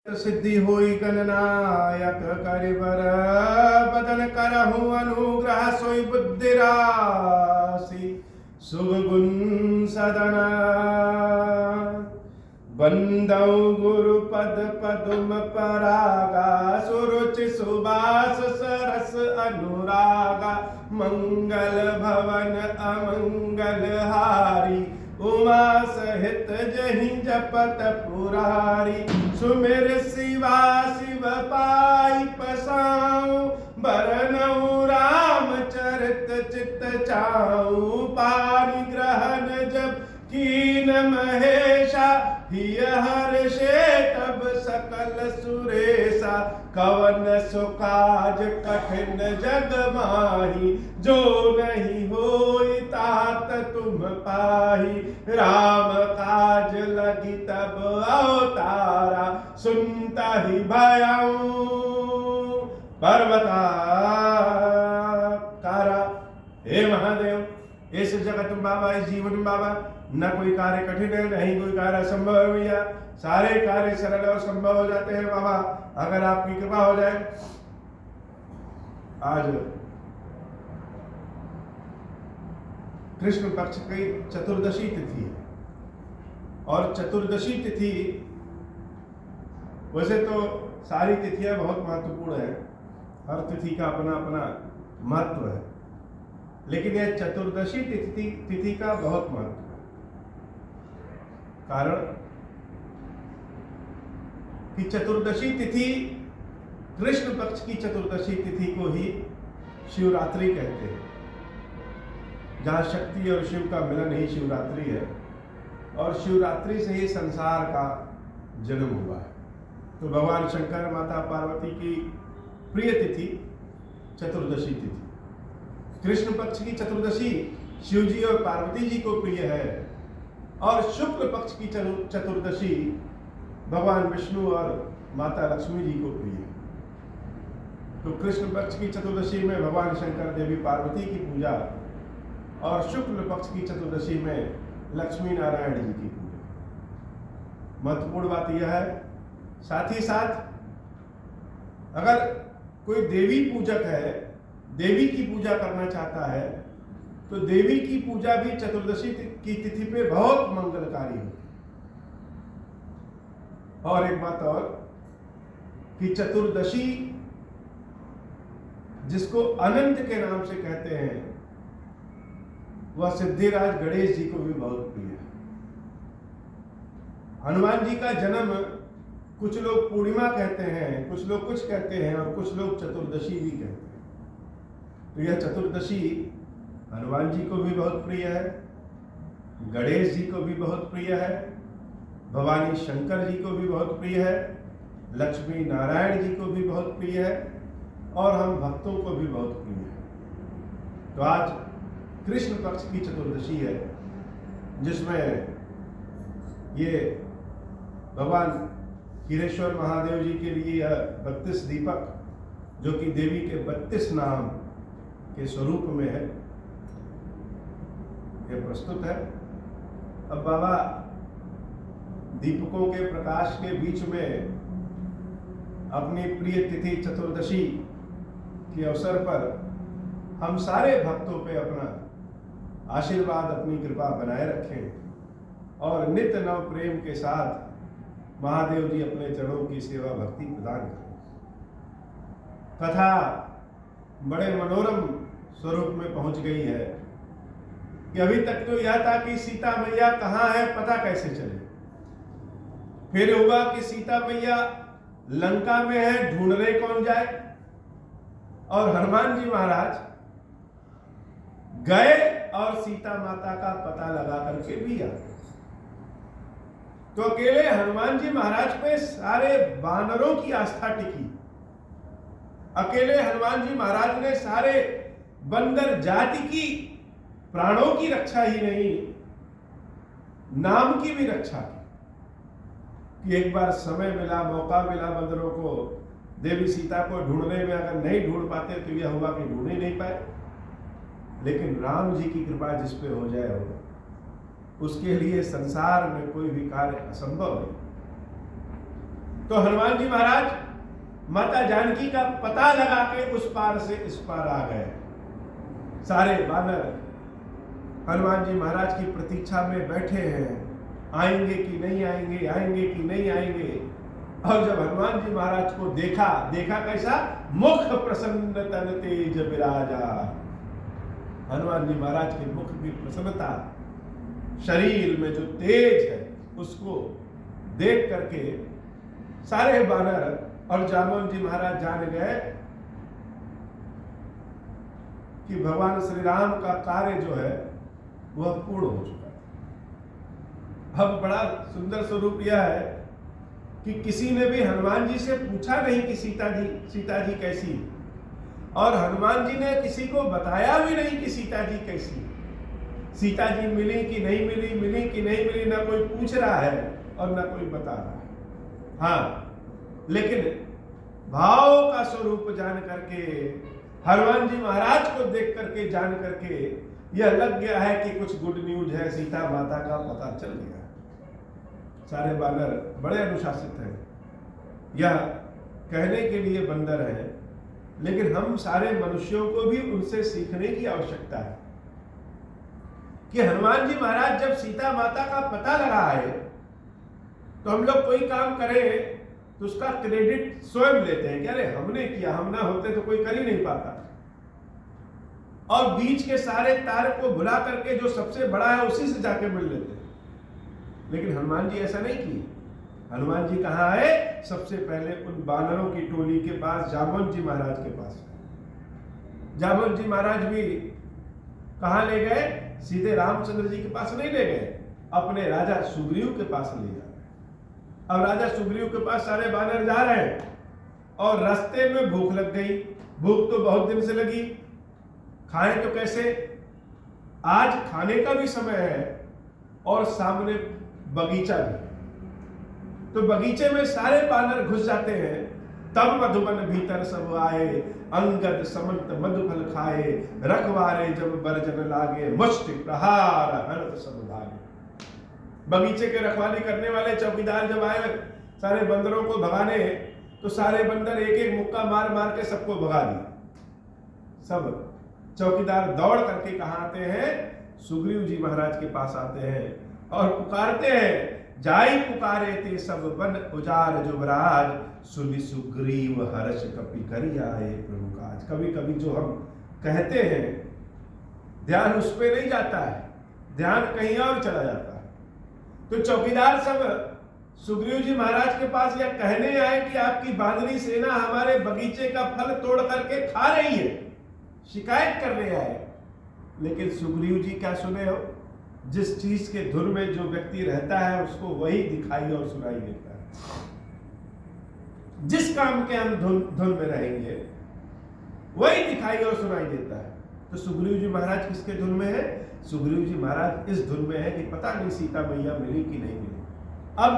सिद्धि होई गणनायक करिबर बदन करहु अनुग्रह सोई बुद्धि राशि शुभ गुण सदना बंदौ गुरु पद पदुम परागा सुरुचि सुबास सरस अनुरागा मंगल भवन अमंगल हारी उमा सहित जहि जपत पुरारी सुमिर शिवा शिव पाई पसाऊं बरनऊ राम चरित चित चाऊं पानी ग्रहण जब कीन महेशा हिय हर्षे तब सकल सुरेशा कवन सुकाज कठिन जग माही जो नहीं होई तात तुम पाही राम काज लगी तब अवतारा सुनता ही भयाऊं पर्वताकारा। हे महादेव, इस जगत में बाबा, इस जीवन में बाबा न कोई कार्य कठिन है, नहीं कोई कार्य असंभव है भैया। सारे कार्य सरल और संभव हो जाते हैं बाबा, अगर आपकी कृपा हो जाए। आज कृष्ण पक्ष की चतुर्दशी तिथि है और चतुर्दशी तिथि वैसे तो सारी तिथियां बहुत महत्वपूर्ण है, हर तिथि का अपना अपना महत्व है, लेकिन यह चतुर्दशी तिथि का बहुत महत्व है। कारण कि चतुर्दशी तिथि, कृष्ण पक्ष की चतुर्दशी तिथि को ही शिवरात्रि कहते हैं। जहां शक्ति और शिव का मिलन ही शिवरात्रि है और शिवरात्रि से ही संसार का जन्म हुआ है। तो भगवान शंकर, माता पार्वती की प्रिय तिथि चतुर्दशी तिथि। कृष्ण पक्ष की चतुर्दशी शिव जी और पार्वती जी को प्रिय है और शुक्ल पक्ष की चतुर्दशी भगवान विष्णु और माता लक्ष्मी जी को प्रिय है। तो कृष्ण पक्ष की चतुर्दशी में भगवान शंकर, देवी पार्वती की पूजा और शुक्ल पक्ष की चतुर्दशी में लक्ष्मी नारायण जी की पूजा। महत्वपूर्ण बात यह है, साथ ही साथ अगर कोई देवी पूजक है, देवी की पूजा करना चाहता है, तो देवी की पूजा भी चतुर्दशी की तिथि पे बहुत मंगलकारी होती है। और एक बात और कि चतुर्दशी जिसको अनंत के नाम से कहते हैं, वह सिद्धिराज गणेश जी को भी बहुत प्रिय है। हनुमान जी का जन्म कुछ लोग पूर्णिमा कहते हैं, कुछ लोग कुछ कहते हैं और कुछ लोग चतुर्दशी भी कहते हैं। तो यह चतुर्दशी हनुमान जी को भी बहुत प्रिय है, गणेश जी को भी बहुत प्रिय है, भवानी शंकर जी को भी बहुत प्रिय है, लक्ष्मी नारायण जी को भी बहुत प्रिय है और हम भक्तों को भी बहुत प्रिय है। तो आज कृष्ण पक्ष की चतुर्दशी है, जिसमें ये भगवान खीरेश्वर महादेव जी के लिए यह 32 दीपक, जो कि देवी के 32 नाम के स्वरूप में है, यह प्रस्तुत है। अब बाबा दीपकों के प्रकाश के बीच में अपनी प्रिय तिथि चतुर्दशी के अवसर पर हम सारे भक्तों पे अपना आशीर्वाद, अपनी कृपा बनाए रखें और नित्य नव प्रेम के साथ महादेव जी अपने चरणों की सेवा भक्ति प्रदान करें। कथा बड़े मनोरम स्वरूप में पहुंच गई है कि अभी तक तो यह था कि सीता मैया कहाँ है, पता कैसे चले। फिर हुआ कि सीता मैया लंका में है, ढूंढने कौन जाए, और हनुमान जी महाराज गए और सीता माता का पता लगा करके भी आ गए। तो अकेले हनुमान जी महाराज पे सारे वानरों की आस्था टिकी। अकेले हनुमान जी महाराज ने सारे बंदर जाति की प्राणों की रक्षा ही नहीं, नाम की भी रक्षा की। कि एक बार समय मिला, मौका मिला बंदरों को देवी सीता को ढूंढने में, अगर नहीं ढूंढ पाते तो यह हुआ कि ढूंढ ही नहीं पाए। लेकिन राम जी की कृपा जिस पे हो जाए होगा, उसके लिए संसार में कोई भी कार्य असंभव है। तो हनुमान जी महाराज माता जानकी का पता लगा के उस पार से इस पार आ गए। सारे वानर हनुमान जी महाराज की प्रतीक्षा में बैठे हैं, आएंगे कि नहीं आएंगे, आएंगे कि नहीं आएंगे। और जब हनुमान जी महाराज को देखा कैसा, मुख प्रसन्न तन तेज विराजा। हनुमान जी महाराज के मुख की प्रसन्नता, शरीर में जो तेज है, उसको देख करके सारे वानर और जामवंत जी महाराज जान गए कि भगवान श्री राम का कार्य जो है वह पूर्ण हो चुका है। अब बड़ा सुंदर स्वरूप यह है कि किसी ने भी हनुमान जी से पूछा नहीं कि सीता जी कैसी, और हनुमान जी ने किसी को बताया भी नहीं कि सीता जी कैसी। सीता जी मिली कि नहीं मिली, मिली कि नहीं मिली, ना कोई पूछ रहा है और ना कोई बता रहा है। हाँ, लेकिन भाव का स्वरूप जान करके, हनुमान जी महाराज को देख करके, जान करके यह लग गया है कि कुछ गुड न्यूज है, सीता माता का पता चल गया। सारे वानर बड़े अनुशासित हैं, यह कहने के लिए बंदर है, लेकिन हम सारे मनुष्यों को भी उनसे सीखने की आवश्यकता है कि हनुमान जी महाराज जब सीता माता का पता लगा है तो हम लोग कोई काम करें तो उसका क्रेडिट स्वयं लेते हैं कि अरे हमने किया, हम ना होते तो कोई कर ही नहीं पाता। और बीच के सारे तार को भुला करके जो सबसे बड़ा है उसी से जाके मिल लेते हैं। लेकिन हनुमान जी ऐसा नहीं किए। हनुमान जी कहाँ आए? सबसे पहले उन वानरों की टोली के पास, जामवंत जी महाराज के पास। जामवंत जी महाराज भी कहाँ ले गए? सीधे रामचंद्र जी के पास नहीं ले गए, अपने राजा सुग्रीव के पास ले गए। अब राजा सुग्रीव के पास सारे वानर जा रहे हैं और रास्ते में भूख लग गई। भूख तो बहुत दिन से लगी, खाएं तो कैसे? आज खाने का भी समय है और सामने बगीचा भी। तो बगीचे में सारे वानर घुस जाते हैं। तब मधुबन भीतर सब आए, अंगद समंत मधुफल खाए, रखवारे जब बरजन लागे, मुष्टि प्रहार हरत सब भागे। बगीचे के रखवाली करने वाले चौकीदार जब आए सारे बंदरों को भगाने, तो सारे बंदर एक एक मुक्का मार मार के सबको भगा दिया। सब चौकीदार दौड़ करके कहाँ आते हैं? सुग्रीव जी महाराज के पास आते हैं और पुकारते हैं, जाई पुकारे ते सब वन उजार जुबराज, सुनि सुग्रीव हर्ष कपि करि आए प्रभु काज। कभी कभी जो हम कहते हैं ध्यान उस पे नहीं जाता है, ध्यान कहीं और चला जाता है। तो चौकीदार सब सुग्रीव जी महाराज के पास यह कहने आए कि आपकी बांदनी सेना हमारे बगीचे का फल तोड़ करके खा रही है, शिकायत करने आए। लेकिन सुग्रीव जी क्या सुने हो? जिस चीज के धुन में जो व्यक्ति रहता है उसको वही दिखाई और सुनाई देता है। जिस काम के हम धुन में रहेंगे वही दिखाई और सुनाई देता है। तो सुग्रीव जी महाराज किसके धुन में है? सुग्रीव जी महाराज इस धुन में है कि पता नहीं सीता मैया मिली कि नहीं मिली। अब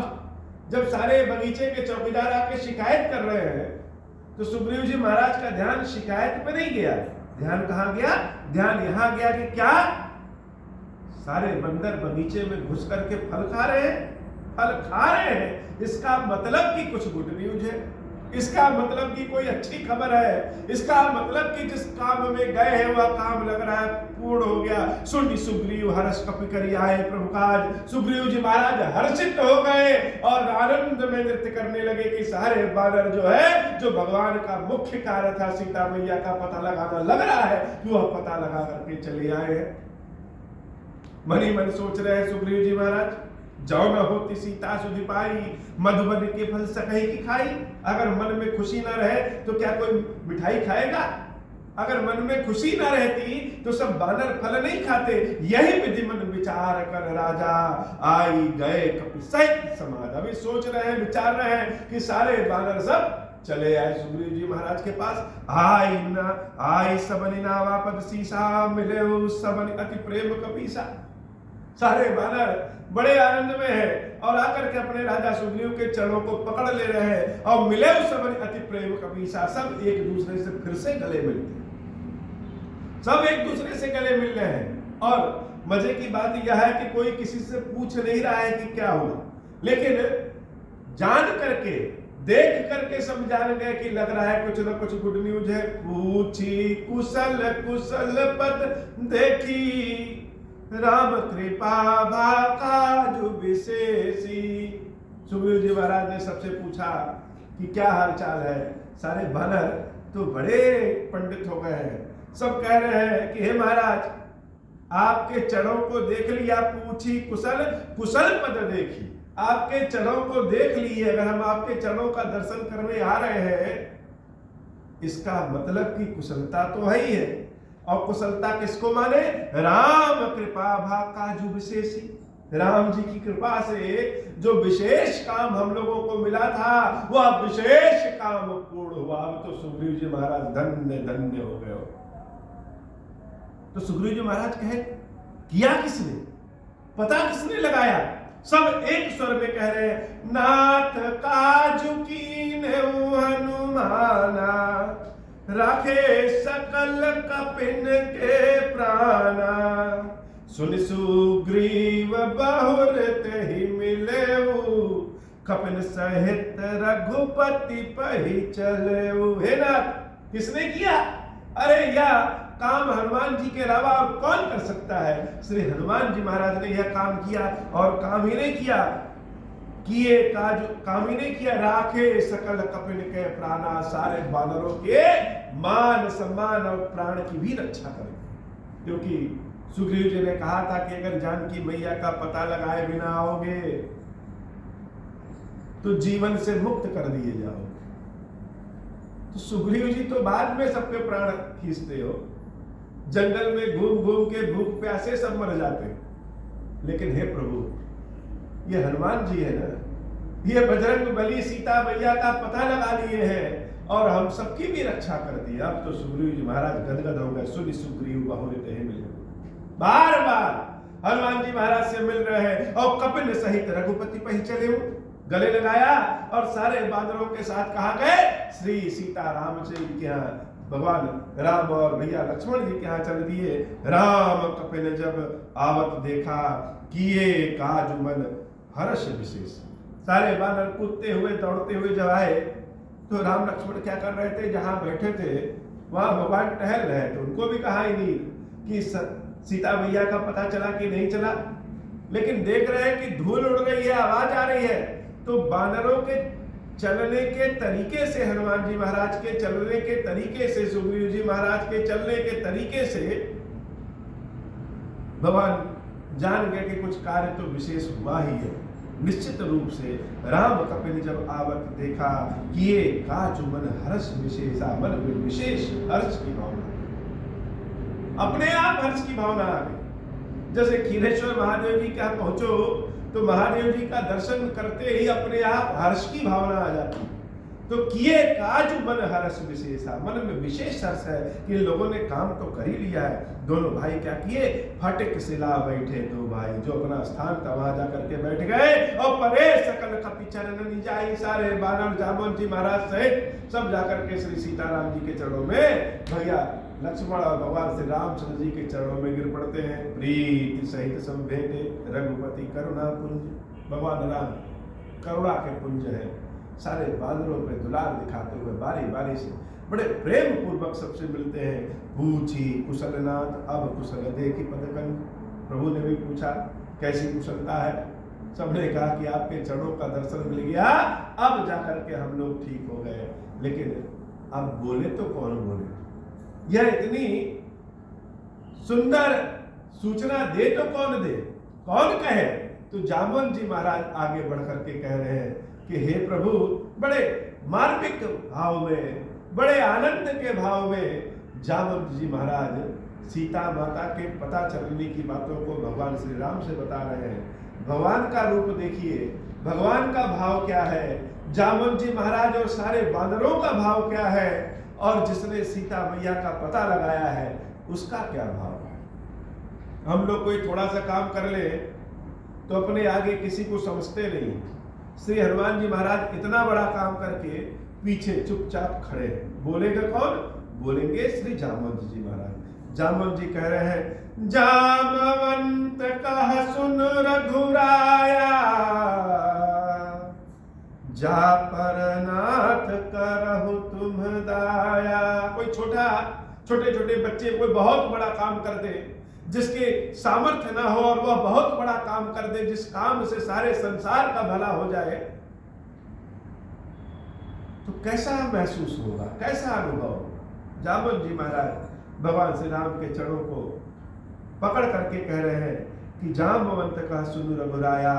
जब सारे बगीचे के चौकीदार आके शिकायत कर रहे हैं तो सुग्रीव जी महाराज का ध्यान शिकायत पे नहीं गया। ध्यान कहाँ गया? ध्यान यहाँ गया कि क्या सारे बंदर बगीचे में घुस करके फल खा रहे हैं, फल खा रहे हैं। इसका मतलब कि कुछ गुड न्यूज है, इसका मतलब कि कोई अच्छी खबर है, इसका मतलब कि जिस काम में गए हैं वह काम लग रहा है पूर्ण हो गया। सुनि सुग्रीव हर्ष कपि करि आए प्रभु काज। सुग्रीव जी महाराज हर्षित हो गए और आनंद में नृत्य करने लगे कि सारे वानर जो है, जो भगवान का मुख्य कार्य था सीता मैया का पता लगाना, लग रहा है कि वह पता लगा करके चले आए हैं। मन ही मन सोच रहे हैं सुग्रीव जी महाराज, जाओ न होती सीता सुधि पाई, मधुबन के फल सकहि की खाई। अगर मन में खुशी ना रहे तो क्या कोई मिठाई खाएगा? अगर मन में खुशी ना रहती तो सब वानर फल नहीं खाते। यही विधि मन विचार कर राजा, आई गए कपि सहित समाज। अभी सोच रहे हैं, विचार रहे हैं कि सारे वानर सब चले आए सुग्रीव जी महाराज के पास। आई सबनि नावा पद सीसा, मिले सबनि अति प्रेम कपीसा। सारे वानर बड़े आनंद में है और आकर के अपने राजा सुग्रीव के चरणों को पकड़ ले रहे हैं और मिले सबनि अति प्रेम कपीसा। सब एक दूसरे से फिर से गले मिलते हैं, सब एक दूसरे से गले मिल रहे हैं। और मजे की बात यह है कि कोई किसी से पूछ नहीं रहा है कि क्या हुआ, लेकिन जान करके देख करके सब जान गए कि लग रहा है कुछ ना कुछ गुड न्यूज है। पूछी कुशल कुशल पद देखी, राम कृपा काजु विशेषी। सुग्रीव जी महाराज ने सबसे पूछा कि क्या हाल चाल है। सारे वानर तो बड़े पंडित हो गए हैं, सब कह रहे हैं कि हे महाराज आपके चरणों को देख लिया, पूछी कुशल कुशल पद देखी, आपके चरणों को देख लिए। अगर हम आपके चरणों का दर्शन करने आ रहे हैं, इसका मतलब कि कुशलता तो है ही है। और कुशलता किसको माने? राम कृपा काजु विशेषी। राम जी की कृपा से जो विशेष काम हम लोगों को मिला था, वह विशेष काम पूर्ण हुआ। अब तो सुग्रीव जी महाराज धन्य धन्य हो गए हो। तो सुग्रीव जी महाराज कहे किया किसने, पता किसने लगाया? सब एक स्वर में कह रहे हैं, नाथ काजु कीन्ह हनुमाना, राखे सकल कपिन के प्राणा, सुन सुग्रीव बहुर तेहि मिलेऊ, कपिन सहित रघुपति पहि चलेऊ। हे नाथ, किसने किया? अरे यह काम हनुमान जी के अलावा और कौन कर सकता है? श्री हनुमान जी महाराज ने यह काम किया। और काम ही नहीं किया, किए काम ही नहीं किया, राखे सकल कपिन के प्राणा, सारे वानरों के मान सम्मान और प्राण की भी रक्षा करें। क्योंकि सुग्रीव जी ने कहा था कि अगर जानकी मैया का पता लगाए बिना आओगे तो जीवन से मुक्त कर दिए जाओगे। तो सुग्रीव जी तो बाद में सबके प्राण खींचते हो, जंगल में घूम घूम के भूख प्यासे सब मर जाते, लेकिन हे प्रभु, ये हनुमान जी है ना, ये बजरंग बली सीता मैया का पता लगा लिए हैं और हम सबकी भी रक्षा कर दी। अब तो सुग्रीव जी महाराज गदगद हो गए। सुनि सुग्रीव बहुर तेहि मिलेऊ, बार बार हनुमान जी महाराज से मिल रहे हैं और कपिन सहित रघुपति पहि चलेऊ, गले लगाया और सारे बानरों के साथ कहा गए श्री सीता राम जी के यहाँ, भगवान राम और भैया लक्ष्मण जी के यहाँ चल दिए। राम कपिन जब आवत देखा, किए काज मन हर्ष विशेष। सारे बानर कूदते हुए दौड़ते हुए जब आए तो राम लक्ष्मण क्या कर रहे थे? जहां बैठे थे वहां भगवान टहल रहे थे। उनको भी कहा ही नहीं कि सीता मैया का पता चला कि नहीं चला, लेकिन देख रहे हैं कि धूल उड़ रही है, आवाज आ रही है। तो बानरों के चलने के तरीके से, हनुमान जी महाराज के चलने के तरीके से, सुग्रीव जी महाराज के चलने के तरीके से भगवान जान गए कि कुछ कार्य तो विशेष हुआ ही है। निश्चित रूप से राम कपिन जब आवत देखा, किए काजु मन हर्ष विशेषा, मन में विशेष हर्ष की भावना, अपने आप हर्ष की भावना आ गई। जैसे खीरेश्वर महादेव जी के यहाँ पहुंचो तो महादेव जी का दर्शन करते ही अपने आप हर्ष की भावना आ जाती। तो किए काज मन हर्ष विशेषा, मन में विशेष हर्ष है कि लोगों ने काम तो कर ही लिया है। दोनों भाई क्या किए? फटिक शिला बैठे दो भाई, जो अपना स्थान था वहां जाकर के बैठ गए और परे सकल कपि चरण निजाई। सारे बानर जामवंत जी महाराज सहित सब जाकर के श्री सीताराम जी के चरणों में, भैया लक्ष्मण और भगवान श्री रामचंद्र जी के चरणों में गिर पड़ते हैं। प्रीति सहित सब भेटे रघुपति करुणा पुंज। भगवान राम करुणा के पुंज है। सारे बानरों पे दुलार दिखाते हुए बारी बारी से बड़े प्रेम पूर्वक सबसे मिलते हैं। पूछी कुशलनाथ अब कुशल देखी पदकन। प्रभु ने भी पूछा कैसी कुशलता है? सबने कहा कि आपके चरणों का दर्शन मिल गया, अब जाकर के हम लोग ठीक हो गए। लेकिन अब बोले तो कौन बोले? यह इतनी सुंदर सूचना दे तो कौन दे, कौन कहे? तो जामवंत जी महाराज आगे बढ़ करके कह रहे हैं कि हे प्रभु, बड़े मार्मिक भाव में, बड़े आनंद के भाव में जामवंत जी महाराज सीता माता के पता चलने की बातों को भगवान श्री राम से बता रहे हैं। भगवान का रूप देखिए, भगवान का भाव क्या है, जामवंत जी महाराज और सारे बानरों का भाव क्या है, और जिसने सीता मैया का पता लगाया है उसका क्या भाव है। हम लोग कोई थोड़ा सा काम कर ले तो अपने आगे किसी को समझते नहीं। श्री हनुमान जी महाराज इतना बड़ा काम करके पीछे चुपचाप खड़े। बोलेगा कौन? बोलेंगे श्री जामवंत जी महाराज। जामवंत जी कह रहे हैं, जामवंत कह सुन रघुराया, जा पर नाथ करहु तुम दाया। कोई छोटे छोटे बच्चे कोई बहुत बड़ा काम कर दे, जिसके सामर्थ्य ना हो और वह बहुत बड़ा काम कर दे, जिस काम से सारे संसार का भला हो जाए, तो कैसा महसूस होगा, कैसा अनुभव होगा। जामवंत जी महाराज भगवान श्री राम के चरणों को पकड़ करके कह रहे हैं कि जामवंत का सुन रघुराया,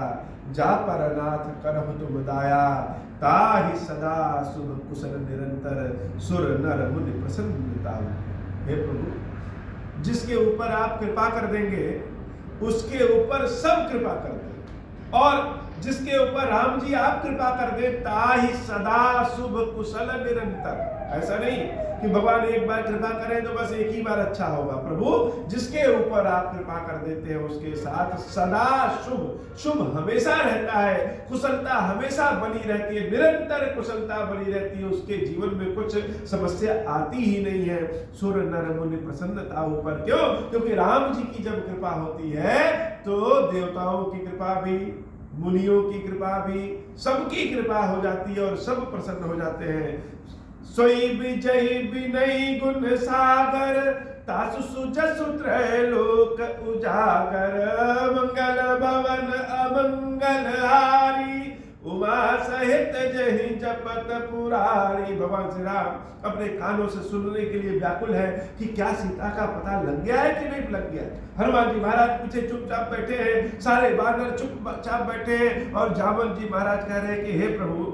जा पर नाथ करहु तुम दाया, ताहि सदा शुभ कुशल निरंतर, सुर नर मुनि प्रसन्नता। हे प्रभु, जिसके ऊपर आप कृपा कर देंगे उसके ऊपर सब कृपा कर देंगे, और जिसके ऊपर राम जी आप कृपा कर दे, ताहि सदा शुभ कुशल निरंतर। ऐसा नहीं कि भगवान एक बार कृपा करें तो बस एक ही बार अच्छा होगा। प्रभु, जिसके ऊपर आप कृपा कर देते हैं उसके साथ सदा शुभ हमेशा रहता है, कुशलता हमेशा बनी रहती है, निरंतर कुशलता बनी रहती है। उसके जीवन में कुछ समस्या आती ही नहीं है। सुर नर मुनि प्रसन्नता ऊपर, क्यों? क्योंकि राम जी की जब कृपा होती है तो देवताओं की कृपा भी, मुनियों की कृपा भी, सबकी कृपा हो जाती है और सब प्रसन्न हो जाते हैं। सोई विजय विनय गुण सागर, तासु सुजसु त्रैलोक उजागर, मंगल भवन अमंगल हारी, उमा सहित जहि जपत पुरारी। भगवान श्री राम अपने कानों से सुनने के लिए व्याकुल है कि क्या सीता का पता लग गया है कि नहीं लग गया। हनुमान जी महाराज पीछे चुपचाप बैठे हैं, सारे बानर चुपचाप बैठे हैं, और जामवंत जी महाराज कह रहे हैं कि हे प्रभु,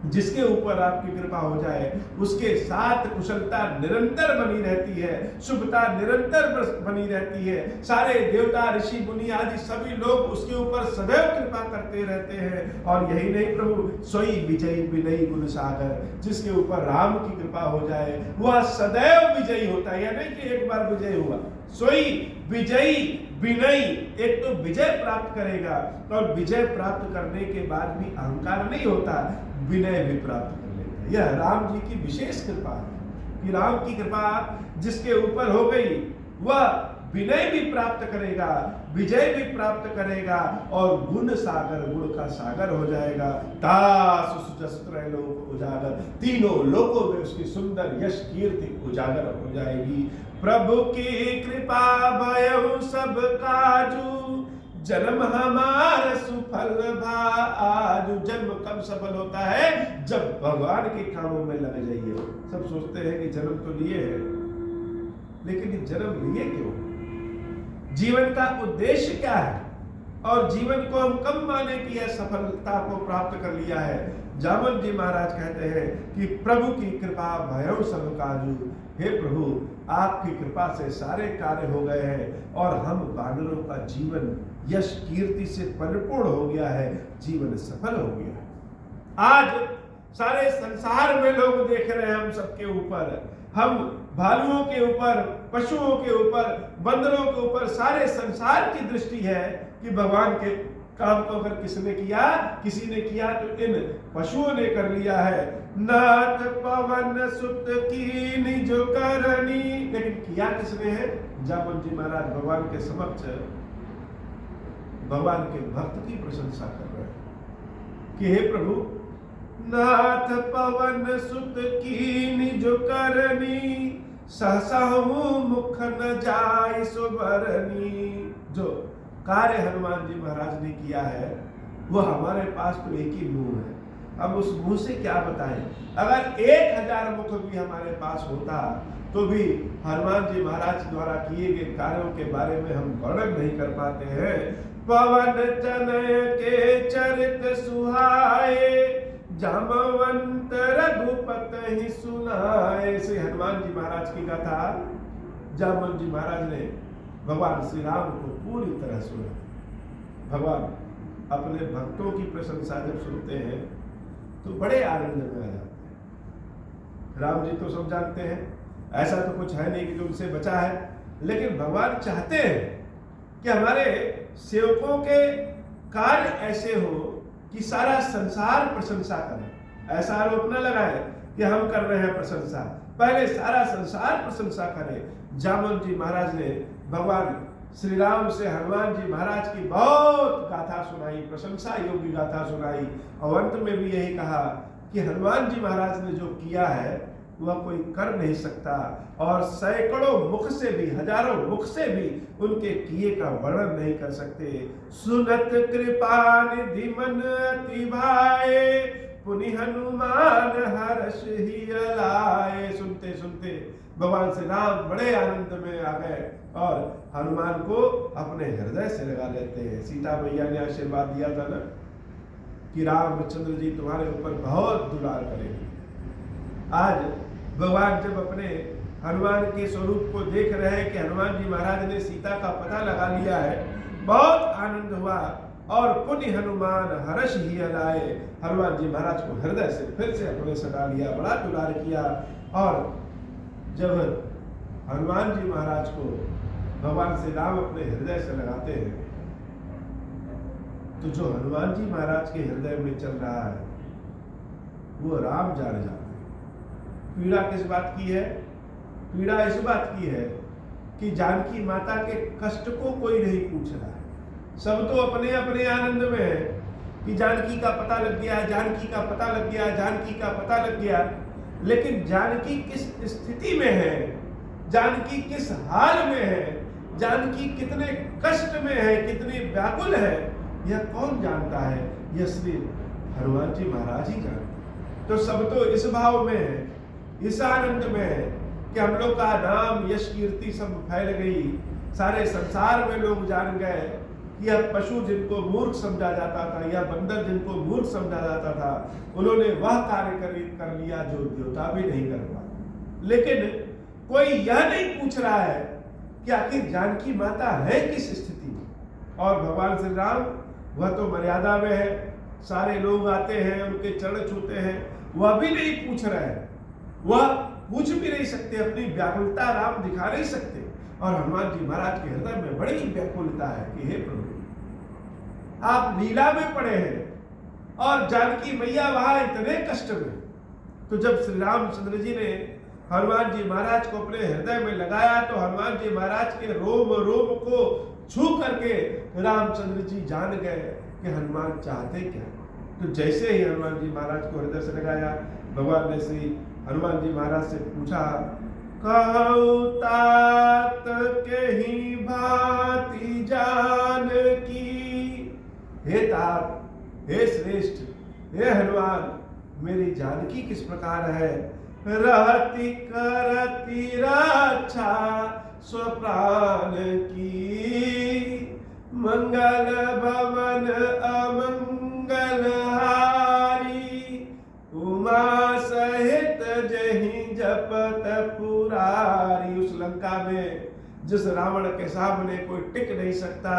जिसके ऊपर आपकी कृपा हो जाए उसके साथ कुशलता निरंतर बनी रहती है, शुभता निरंतर बनी रहती है। सारे देवता ऋषि मुनि आदि सभी लोग उसके ऊपर सदैव कृपा करते रहते हैं। और यही नहीं प्रभु, सोई विजयी विनयी गुण सागर, जिसके ऊपर राम की कृपा हो जाए वह सदैव विजयी होता है। या नहीं कि एक बार विजय हुआ। सोई विजयी विनयी, एक तो विजय प्राप्त करेगा और विजय प्राप्त करने के बाद भी अहंकार नहीं होता, विनय भी प्राप्त कर लेता है। यह राम जी की विशेष कृपा है कि राम की कृपा जिसके ऊपर हो गई वह विनय भी प्राप्त करेगा, विजय भी प्राप्त करेगा और गुण सागर, गुण का सागर हो जाएगा। तासु सुजसु त्रैलोक उजागर, तीनों लोकों में उसकी सुंदर यश कीर्ति उजागर हो जाएगी। प्रभु की कृपा भयउ सब काजू, जन्म हमार सुफल भा आजू। जन्म कब सफल होता है? जब भगवान के कामों में लग जाइए। सब सोचते हैं कि जन्म तो लिए है, लेकिन ये जन्म लिए क्यों? जीवन का उद्देश्य क्या है? और जीवन को हम कब माने कि यह सफलता को प्राप्त कर लिया है? जामवंत जी महाराज कहते हैं कि प्रभु की कृपा भयउ सब काजू। हे प्रभु, आपकी कृपा से सारे कार्य हो गए हैं और हम बानरों का जीवन यश कीर्ति से परिपूर्ण हो गया है, जीवन सफल हो गया है। आज सारे संसार में लोग देख रहे हैं हम सबके ऊपर, हम भालुओं के ऊपर, पशुओं के ऊपर, बंदरों के ऊपर, सारे संसार की दृष्टि है कि भगवान के काम को अगर किसने किया, किसी ने किया तो इन पशुओं ने कर लिया है। नाथ पवन सुत की निज करनी, लेकिन किया किसने है? जामवंत जी महाराज भगवान के समक्ष भगवान के भक्त की प्रशंसा कर रहे हैं कि हे प्रभु, नाथ पवन सुत की निज करनी, सहसा मुख न जाय सुबरनी। जो कार्य हनुमान जी महाराज ने किया है वो हमारे पास तो एक ही मुंह है, अब उस मुंह से क्या बताएं। अगर 1000 मुख भी हमारे पास होता तो भी हनुमान जी महाराज द्वारा किए गए कार्यों के बारे में हम वर्णन नहीं कर पाते हैं। पवन तनय के चरित सुहाए, जामवंत रघुपत ही सुनाए। से हनुमान जी महाराज की गाथा जामवंत जी महाराज ने भगवान श्री राम को पूरी तरह सुना। भगवान अपने भक्तों की प्रशंसा जब सुनते हैं तो बड़े आनंद में आ जाते हैं। राम जी तो सब जानते हैं, ऐसा तो कुछ है नहीं कि जो उनसे बचा है, लेकिन भगवान चाहते हैं कि हमारे सेवकों के कार्य ऐसे हो कि सारा संसार प्रशंसा करे। ऐसा आरोप न लगाए कि हम कर रहे हैं प्रशंसा, पहले सारा संसार प्रशंसा करे। जामवंत जी महाराज ने भगवान श्री राम से हनुमान जी महाराज की बहुत गाथा सुनाई, प्रशंसा योग्य गाथा सुनाई, और अंत में भी यही कहा कि हनुमान जी महाराज ने जो किया है वह कोई कर नहीं सकता, और सैकड़ों मुख से भी, हजारों मुख से भी उनके किए का वर्णन नहीं कर सकते। सुनत कृपा निधि मन अति भाए, पुनि हनुमान हर्ष ही लाए। सुनते सुनते भगवान श्री राम बड़े आनंद में आ गए और हनुमान को अपने हृदय से लगा लेते हैं। सीता मैया ने आशीर्वाद दिया था ना कि रामचंद्र जी तुम्हारे ऊपर बहुत दुलार करेंगे। आज भगवान जब अपने हनुमान के स्वरूप को देख रहे हैं कि हनुमान जी महाराज ने सीता का पता लगा लिया है, बहुत आनंद हुआ, और पुनि हनुमान हर्ष ही लाए। हनुमान जी महाराज को हृदय से फिर से अपने सटा लिया, बड़ा दुलार किया। और जब हनुमान जी महाराज को भगवान श्री राम अपने हृदय से लगाते हैं तो जो हनुमान जी महाराज के हृदय में चल रहा है वो राम जान जाते हैं। पीड़ा किस बात की है? पीड़ा इस बात की है कि जानकी माता के कष्ट को कोई नहीं पूछ रहा है। सब तो अपने अपने आनंद में है कि जानकी का पता लग गया, जानकी का पता लग गया, जानकी का पता लग गया। लेकिन जानकी किस स्थिति में है, जानकी किस हाल में है, जानकी कितने कष्ट में है, कितनी व्याकुल है, यह कौन जानता है? यह श्री हनुमान जी महाराज ही जानते। तो सब तो इस भाव में है, इस आनंद में है कि हम लोग का नाम यश कीर्ति सब फैल गई, सारे संसार में लोग जान गए। यह पशु जिनको मूर्ख समझा जाता था, यह बंदर जिनको मूर्ख समझा जाता था, उन्होंने वह कार्य कर लिया जो देवता भी नहीं कर पाते। लेकिन कोई यह नहीं पूछ रहा है कि आखिर जानकी माता है किस स्थिति में। और भगवान श्री राम वह तो मर्यादा में है, सारे लोग आते हैं, उनके चरण छूते हैं, वह भी नहीं पूछ रहे हैं, वह पूछ भी नहीं सकते, अपनी व्याकुलता राम दिखा नहीं सकते। और हनुमान जी महाराज के हृदय में बड़ी व्याकुलता है कि हे प्रभु, आप लीला में पड़े हैं और जानकी मैया वहां इतने कष्ट में। तो जब श्री रामचंद्र जी ने हनुमान जी महाराज को अपने हृदय में लगाया तो हनुमान जी महाराज के रोम रोम को छू करके रामचंद्र जी जान गए कि हनुमान चाहते क्या। तो जैसे ही हनुमान जी महाराज को हृदय से लगाया, भगवान ने श्री हनुमान जी महाराज से पूछा, कहु तात कहीं भांति जानकी। हे तात, हे श्रेष्ठ, हे हनुमान, मेरी जानकी किस प्रकार है? रहती करती रक्षा स्वप्राण की, मंगल भवन अमंगल हारी, उमा सहित जहि जपत पुरारी। उस लंका में जिस रावण के सामने कोई टिक नहीं सकता,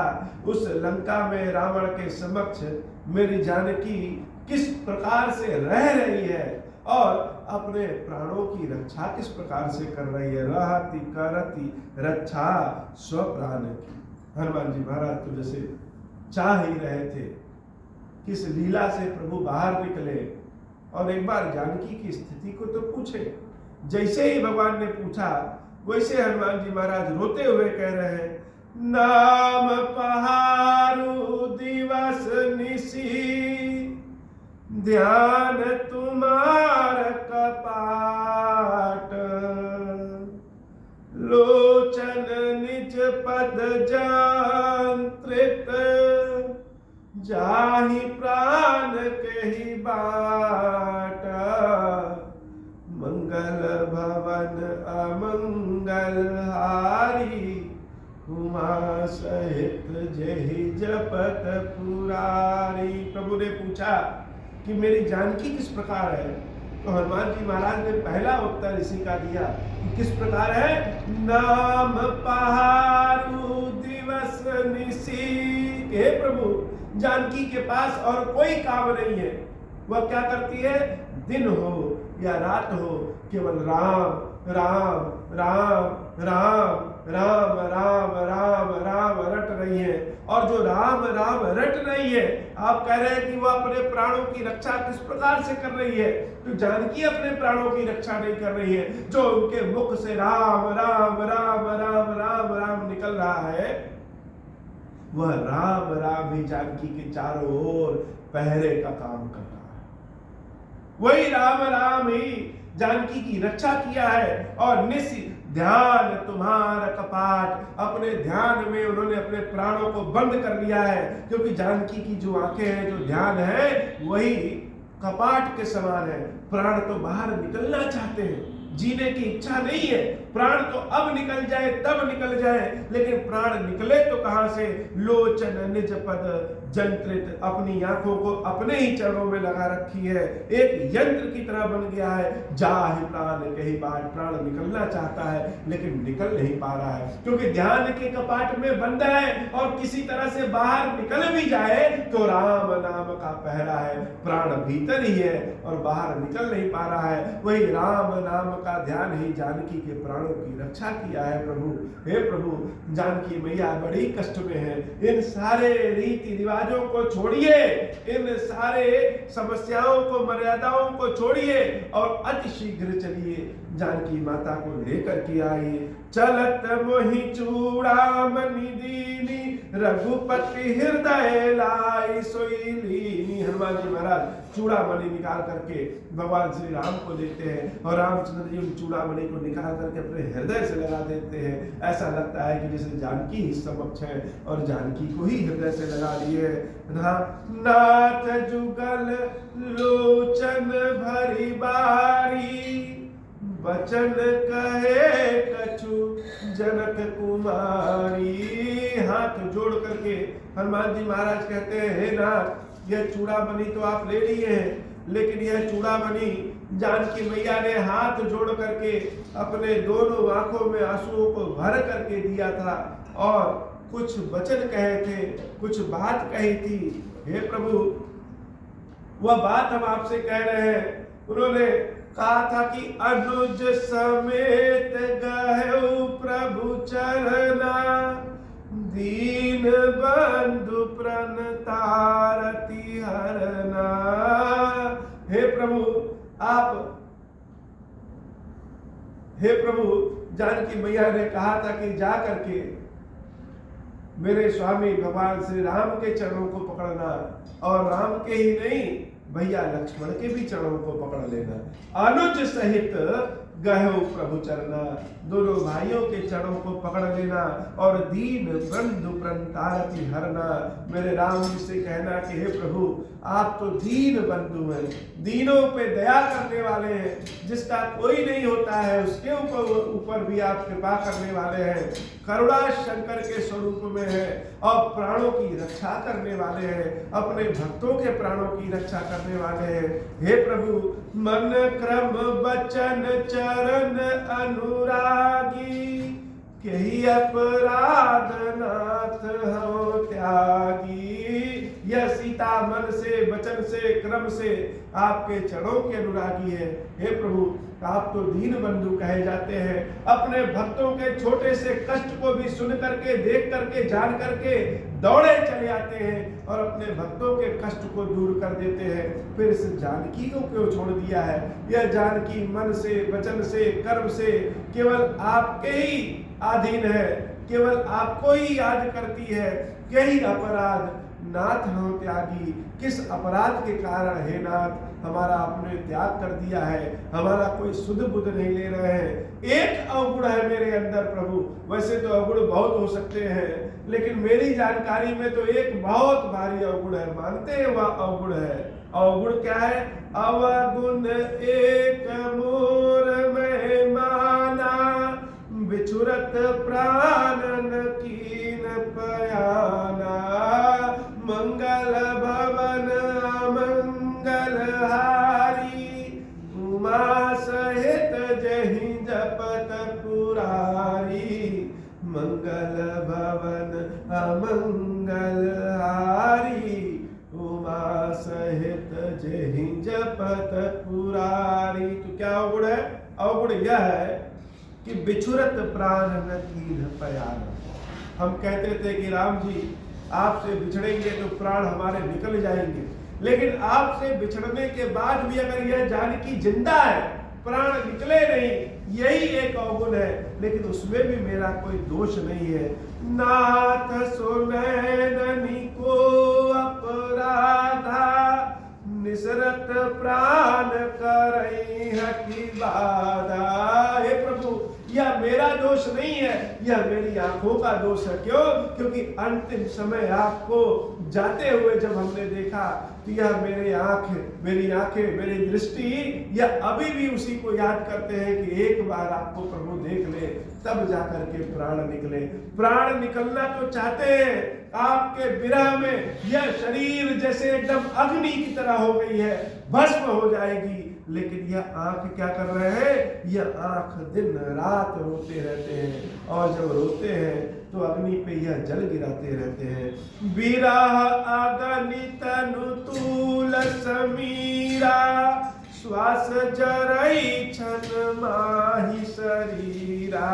उस लंका में रावण के समक्ष मेरी जानकी किस प्रकार से रह रही है और अपने प्राणों की रक्षा किस प्रकार से कर रही है। रहती करती रक्षा स्वप्राण की। हनुमान जी महाराज तो जैसे चाह ही रहे थे किस लीला से प्रभु बाहर निकले और एक बार जानकी की स्थिति को तो पूछे। जैसे ही भगवान ने पूछा वैसे हनुमान जी महाराज रोते हुए कह रहे हैं, नाम पहारू दिवस निशी, ध्यान तुम्हार कपाट, लोचन निज पद जंत्रित, जाहि प्राण कही बाट, मंगल भवन अमंगल हारी, उमा सहित जहि जपत पुरारी। प्रभु ने पूछा कि मेरी जानकी किस प्रकार है? तो हनुमान जी महाराज ने पहला उत्तर इसी का दिया कि किस प्रकार है? नाम पहारू दिवस निशी। हे प्रभु, जानकी के पास और कोई काम नहीं है। वह क्या करती है? दिन हो या रात हो, केवल राम राम राम राम राम राम राम राम रट रही है। और जो राम राम रट रही है, आप कह रहे हैं कि वह अपने प्राणों की रक्षा किस प्रकार से कर रही है? तो जानकी अपने प्राणों की रक्षा नहीं कर रही है। जो उनके मुख से राम राम राम राम राम राम निकल रहा है, वह राम राम ही जानकी के चारों ओर पहरे का काम कर रहा है। वही राम राम ही जानकी की रक्षा किया है और निस ध्यान तुम्हारा कपाट, अपने ध्यान में उन्होंने अपने प्राणों को बंद कर लिया है, क्योंकि जानकी की जो आंखें हैं, जो ध्यान है, वही कपाट के समान है। प्राण तो बाहर निकलना चाहते हैं, जीने की इच्छा नहीं है, प्राण तो अब निकल जाए तब निकल जाए, लेकिन प्राण निकले तो कहां से? लोचन निज पद जंत्रित, अपनी आंखों को अपने ही चरणों में लगा रखी है, एक यंत्र की तरह बन गया है। जाहि प्राण कही बाट, प्राण निकलना चाहता है लेकिन निकल नहीं पा रहा है, क्योंकि ध्यान के कपाट में बंद है, और किसी तरह से बाहर निकल भी जाए तो राम नाम का पहरा है, प्राण भीतर ही है और बाहर निकल नहीं पा रहा है। वही राम नाम का ध्यान ही जानकी के प्राणों की रक्षा किया है। प्रभु, हे प्रभु, जानकी मैया बड़ी कष्ट में है। इन सारे रीति रिवाजों को छोड़िए, इन सारे समस्याओं को, मर्यादाओं को छोड़िए और अति शीघ्र चलिए, जानकी माता को लेकर के आइए। चलत मोहि चूड़ामणि दीनी, रघुपति हृदय लाई सोई लीनी। हनुमान जी महाराज चूड़ामणि निकाल करके भगवान श्री राम को देते हैं, और रामचंद्र जी उन चूड़ामणि को निकाल करके अपने हृदय से लगा देते हैं। ऐसा लगता है कि जैसे जानकी ही समक्ष है और जानकी को ही हृदय से लगा लिए। नाथ जुगल लोचन भरी बारी, वचन कहे कछु जनक कुमारी। हाथ जोड़ करके हनुमान जी महाराज कहते हैं, हे नाथ, यह चूड़ामणि तो आप ले लिए हैं, लेकिन यह चूड़ामणि जानकी मैया ने हाथ जोड़ करके अपने दोनों आंखों में आंसुओं को भर करके दिया था, और कुछ वचन कहे थे, कुछ बात कही थी। हे प्रभु, वह बात हम आपसे कह रहे हैं। उन्होंने कहा था कि अनुज समेत गहु प्रभु चरना, दीन बंधु प्रण तारति हरना। हे प्रभु, जानकी मैया ने कहा था कि जा करके मेरे स्वामी भगवान श्री राम के चरणों को पकड़ना, और राम के ही नहीं, भैया लक्ष्मण के भी चरणों को पकड़ लेना। अनुज सहित गहु प्रभु चरना, दोनों भाइयों के चरणों को पकड़ लेना, और दीन बंधु प्रण तारति हरना। मेरे राम जी से कहना कि हे प्रभु, आप तो दीन बंधु हैं, दीनों पे दया करने वाले हैं, जिसका कोई नहीं होता है उसके ऊपर भी आप कृपा करने वाले हैं, करुणा शंकर के स्वरूप में है, और प्राणों की रक्षा करने वाले हैं, अपने भक्तों के प्राणों की रक्षा करने वाले हैं। हे प्रभु, मन क्रम वचन चरण अनुरागी, कही अपराध नाथ हो त्यागी। यह सीता मन से, वचन से, क्रम से आपके चरणों के अनुरागी है। हे प्रभु, आप तो दीन बंधु कहे जाते हैं, अपने भक्तों के छोटे से कष्ट को भी सुन करके, देख करके, जान करके दौड़े चले आते हैं और अपने भक्तों के कष्ट को दूर कर देते हैं। फिर इस जानकी को क्यों छोड़ दिया है? यह जानकी मन से, वचन से, कर्म से केवल आपके ही अधीन है, केवल आपको ही याद करती है। कई अपराध नाथ हो त्यागी, किस अपराध के कारण हे नाथ हमारा आपने त्याग कर दिया है? हमारा कोई सुध बुध नहीं ले रहे हैं। एक अवगुण है मेरे अंदर प्रभु, वैसे तो अवगुण बहुत हो सकते हैं, लेकिन मेरी जानकारी में तो एक बहुत भारी अवगुण है। मानते हैं वह अवगुण है। अवगुण क्या है? अवगुण एक मोर में माना, बिछुरत प्राणन कीन पयाना। मंगल भवन मंगल हारी, उमा सहित जहि जपत पुरारी। मंगल भवन अमंगल हारी, उमा सहित जहि जपत पुरारी। तो क्या अवगुण है? अवगुण यह है कि बिछुरत प्राण न कीन पयाना। हम कहते थे कि राम जी आपसे बिछड़ेंगे तो प्राण हमारे निकल जाएंगे, लेकिन आपसे बिछड़ने के बाद भी अगर यह जानकी जिंदा है प्राण निकले नहीं, यही एक अवगुण है, लेकिन उसमें भी मेरा कोई दोष नहीं है। नाथ सुनैननी को अपराधा, निसरत प्राण करई हकी बाधा। हे प्रभु, यह मेरा दोष नहीं है, यह मेरी आंखों का दोष है। क्यों? क्योंकि अंतिम समय आपको जाते हुए जब हमने देखा तो यह मेरी आंखें, मेरी दृष्टि, यह अभी भी उसी को याद करते हैं कि एक बार आपको प्रभु देख ले, तब जाकर के प्राण निकले। प्राण निकलना तो चाहते हैं, आपके विरह में यह शरीर जैसे एकदम अग्नि की तरह हो गई है, भस्म हो जाएगी, लेकिन यह आंख क्या कर रहे हैं? यह आंख दिन रात रोते रहते हैं, और जब रोते हैं तो अग्नि पे यह जल गिराते रहते हैं। विरह अग्नि तनु तूल समीरा, श्वास जरई छन माही शरीरा,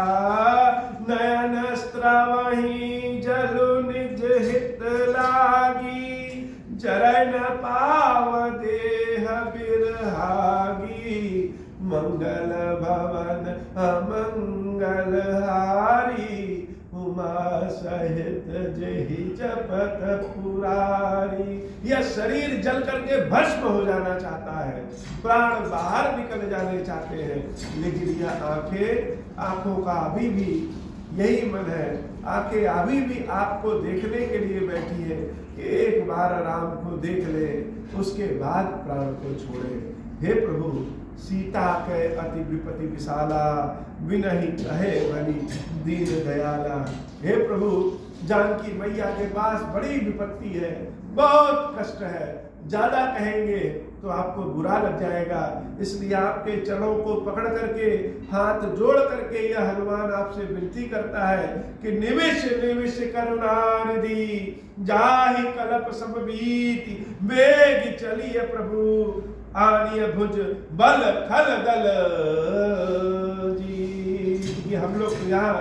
नयन स्त्रवही जलु निज हित लागी, जरय न पाव देह बिरहागी, मंगल भवन अमंगल हारी, उमा सहित जहि जपत पुरारी। यह शरीर जल करके भस्म हो जाना चाहता है, प्राण बाहर निकल जाने चाहते हैं, लेकिन यह आंखों का अभी भी यही मन है, आंखें अभी भी आपको देखने के लिए बैठी है कि एक बार राम को देख ले, उसके बाद प्राण को छोड़े। हे प्रभु, सीता के अति विपत्ति विशाला, विनहि कहे बलि दीन दयाला। हे प्रभु, जानकी मैया के पास बड़ी विपत्ति है, बहुत कष्ट है, ज्यादा कहेंगे तो आपको बुरा लग जाएगा, इसलिए आपके चरणों को पकड़ करके, हाथ जोड़ करके यह हनुमान आपसे विनती करता है कि निमिष निमिष करुणानिधि, जाहि कलप सब बीति, वेग चलिए प्रभु, आनिय भुज बल खल दल जी। हम लोग यहाँ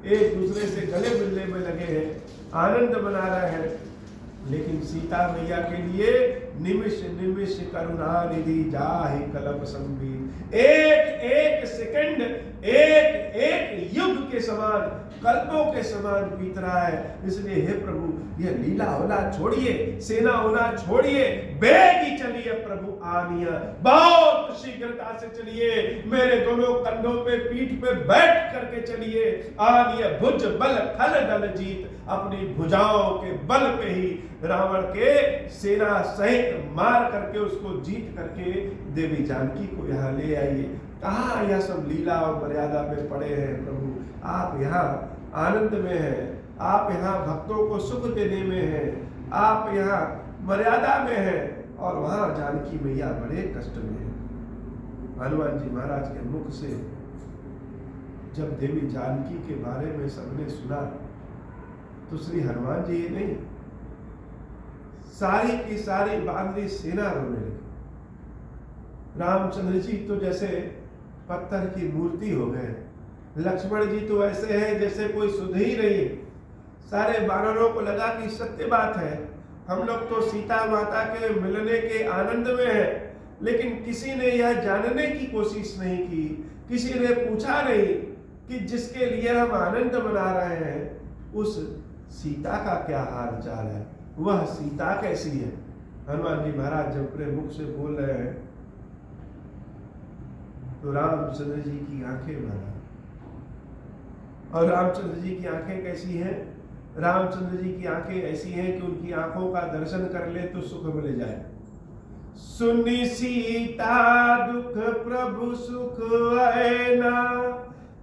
एक दूसरे से गले मिलने में लगे हैं, आनंद मना रहे हैं, लेकिन सीता मैया के लिए निमिष निमिष करुणा निधि जाहि कलप संबीत, एक एक सेकंड, एक एक युग के समान, कल्पों के समान बीत रहा है। इसलिए हे प्रभु, यह लीला होना छोड़िए, सेना होना छोड़िए, बेगी चलिए प्रभु आनिया, बहुत शीघ्रता से चलिए, मेरे दोनों कंधों पे, पीठ पे बैठ करके चलिए। आनिया भुज बल खल दल जीत, अपनी भुजाओं के बल पे ही रावण के सेना सहित मार करके उसको जीत करके देवी जानकी को यहाँ ले आइए। कहाँ यह सब लीला और मर्यादा में पड़े हैं प्रभु, आप यहाँ आनंद में हैं, आप यहाँ भक्तों को सुख देने में हैं, आप यहाँ मर्यादा में हैं, और वहाँ जानकी मैया बड़े कष्ट में है। हनुमान जी महाराज के मुख से जब देवी जानकी के बारे में सबने सुना तो श्री हनुमान जी ही नहीं, सारी की सारी बानरी सेना रोने लगी। रामचंद्र जी तो जैसे पत्थर की मूर्ति हो गए, लक्ष्मण जी तो ऐसे हैं जैसे कोई सुध ही नहीं। सारे वानरों को लगा कि सत्य बात है, हम लोग तो सीता माता के मिलने के आनंद में हैं, लेकिन किसी ने यह जानने की कोशिश नहीं की, किसी ने पूछा नहीं कि जिसके लिए हम आनंद मना रहे हैं उस सीता का क्या हाल चाल है, वह सीता कैसी है। हनुमान जी महाराज जब अपने मुख से बोल रहे हैं तो रामचंद्र जी की आंखें भरा, और रामचंद्र जी की आंखें कैसी हैं? रामचंद्र जी की आंखें ऐसी हैं कि उनकी आंखों का दर्शन कर ले तो सुख मिल जाए। सुनी सीता दुख प्रभु सुख ऐना,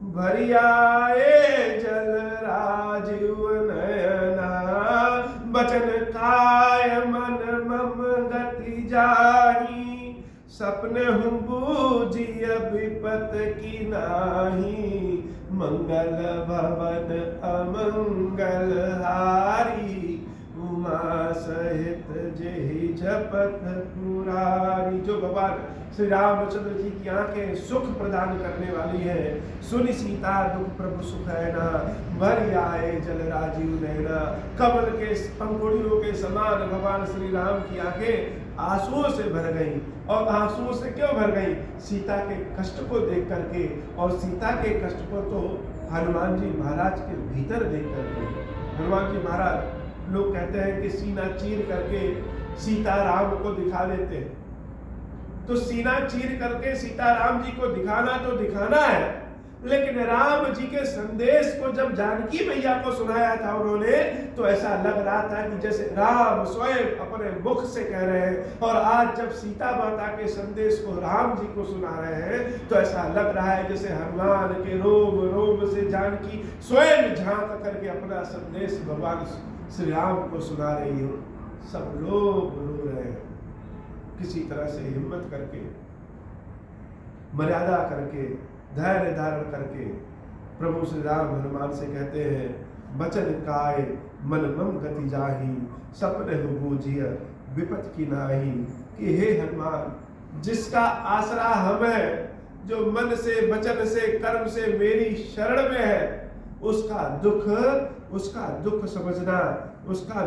भरियाए जल राजीव नयना, बचन काय मन मम गति जाही, सपने हूँ बूझिय विपत की नाही, मंगल भवन अमंगल हारी, उमा सहित जेहि जपत पुरारी। जो भगवान श्री रामचंद्र जी की आंखें सुख प्रदान करने वाली है। सुनि सीता दुख प्रभु सुख ऐना, भरि आए जल राजीव नैना। कमल के पंखुड़ियों के समान भगवान श्री राम की आंखें आंसुओं से भर गई। और आंसुओं से क्यों भर गई? सीता के कष्ट को देख करके, और सीता के कष्ट को तो हनुमान जी महाराज के भीतर देख करके। हनुमान जी महाराज, लोग कहते हैं कि सीना चीर करके सीता राम को दिखा देते हैं, तो सीना चीर करके सीता राम जी को दिखाना तो दिखाना है, लेकिन राम जी के संदेश को जब जानकी मैया को सुनाया था उन्होंने, तो ऐसा लग रहा था कि जैसे राम स्वयं अपने मुख से कह रहे हैं। और आज जब सीता माता के संदेश को राम जी को सुना रहे हैं, तो ऐसा लग रहा है जैसे हनुमान के रोम रोम से जानकी स्वयं झांक करके अपना संदेश भगवान श्री राम को सुना रही हो। सब लोग रो रहे हैं, किसी तरह से हिम्मत करके, मर्यादा करके, धैर्य धारण करके प्रभु श्री राम हनुमान से कहते हैं, बचन काय मन मम गति जाही, सपने हो बूझिय विपत की नाही। कि हे हनुमान, जिसका आसरा हम है, जो मन से वचन से कर्म से मेरी शरण में है, उसका दुख समझना, उसका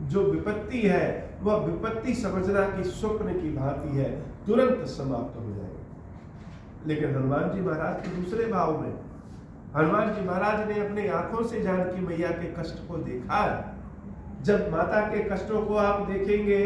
जो विपत्ति है वह विपत्ति समझना की स्वप्न की भांति है, तुरंत समाप्त हो जाएगी। लेकिन हनुमान जी महाराज के दूसरे भाव में, हनुमान जी महाराज ने अपनी आंखों से जानकी मैया के कष्ट को देखा। जब माता के कष्टों को आप देखेंगे,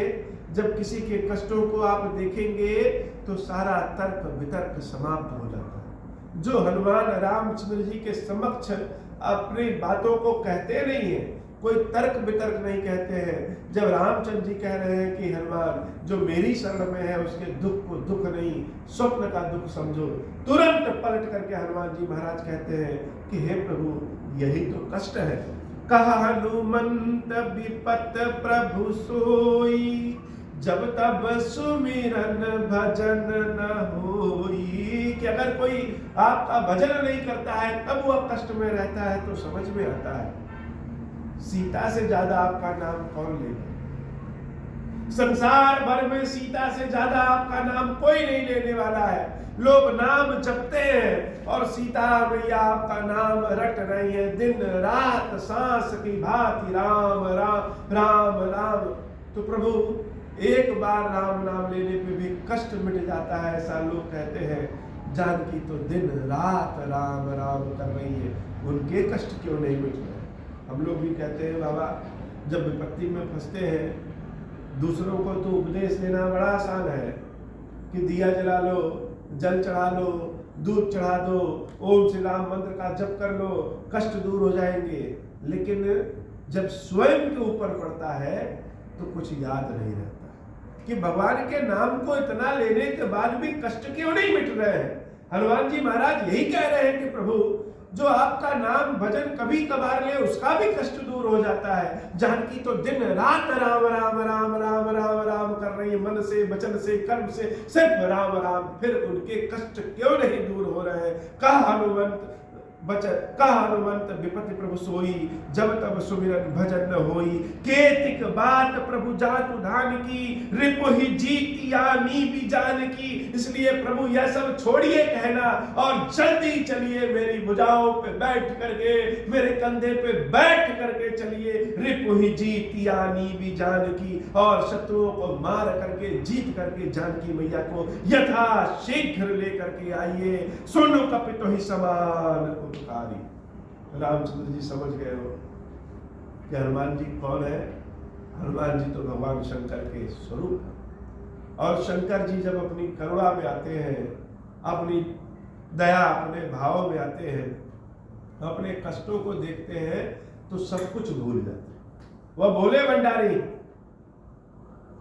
जब किसी के कष्टों को आप देखेंगे, तो सारा तर्क वितर्क समाप्त हो जाता है। जो हनुमान रामचंद्र जी के समक्ष अपनी बातों को कहते नहीं है, कोई तर्क वितर्क नहीं कहते हैं। जब रामचंद्र जी कह रहे हैं कि हनुमान, जो मेरी शरण में है उसके दुख को दुख नहीं, स्वप्न का दुख समझो, तुरंत पलट करके हनुमान जी महाराज कहते हैं कि हे प्रभु, यही तो कष्ट है। कहा हनुमंत विपत प्रभु सोई, जब तब सुमिरन भजन न होई। कि अगर कोई आपका भजन नहीं करता है तब वह कष्ट में रहता है, तो समझ में आता है सीता से ज्यादा आपका नाम कौन लेगा। संसार भर में सीता से ज्यादा आपका नाम कोई नहीं लेने वाला है। लोग नाम जपते हैं और सीता मैया आपका नाम रट रही है, दिन रात सांस की भांति राम राम राम राम। तो प्रभु, एक बार राम नाम लेने पे भी कष्ट मिट जाता है, ऐसा लोग कहते हैं। जानकी तो दिन रात राम राम कर रही है, उनके कष्ट क्यों नहीं मिट रहे? हम लोग भी कहते हैं बाबा, जब विपत्ति में फंसते हैं, दूसरों को तो उपदेश देना बड़ा आसान है कि दिया जला लो, जल चढ़ा लो, दूध चढ़ा दो, ओम श्री राम मंत्र का जप कर लो, कष्ट दूर हो जाएंगे। लेकिन जब स्वयं के ऊपर पड़ता है तो कुछ याद नहीं रहता कि भगवान के नाम को इतना लेने के बाद भी कष्ट क्यों नहीं मिट रहे हैं। हनुमान जी महाराज यही कह रहे हैं कि प्रभु, जो आपका नाम भजन कभी कभार ले उसका भी कष्ट दूर हो जाता है। जानकी तो दिन रात राम राम राम राम राम राम कर रही है, मन से वचन से कर्म से सिर्फ राम राम, फिर उनके कष्ट क्यों नहीं दूर हो रहे हैं। कहा हनुमंत विपति प्रभु सोई, जब तब सुमिरन भजन न होई। केतिक बात प्रभु जातु धान की, रिपुहि जीतिया नी भी जान की। इसलिए प्रभु यह सब छोड़िए कहना और जल्दी चलिए, मेरी भुजाओं पे बैठ करके, मेरे कंधे पे बैठ करके चलिए। रिपुहि जीतिया नी भी जान की, और शत्रुओं को मार करके जीत करके जानकी मैया को यथा शीघ्र लेकर के आइए। सुनो कपितो ही समान उपकारी। रामचंद्र जी समझ गए हो कि हनुमान जी कौन है। हनुमान जी तो भगवान शंकर के स्वरूप है। और शंकर जी जब अपनी करुणा में आते हैं, अपनी दया, अपने भाव में आते हैं, अपने कष्टों को देखते हैं, तो सब कुछ भूल जाते हैं। वह भोले भंडारी,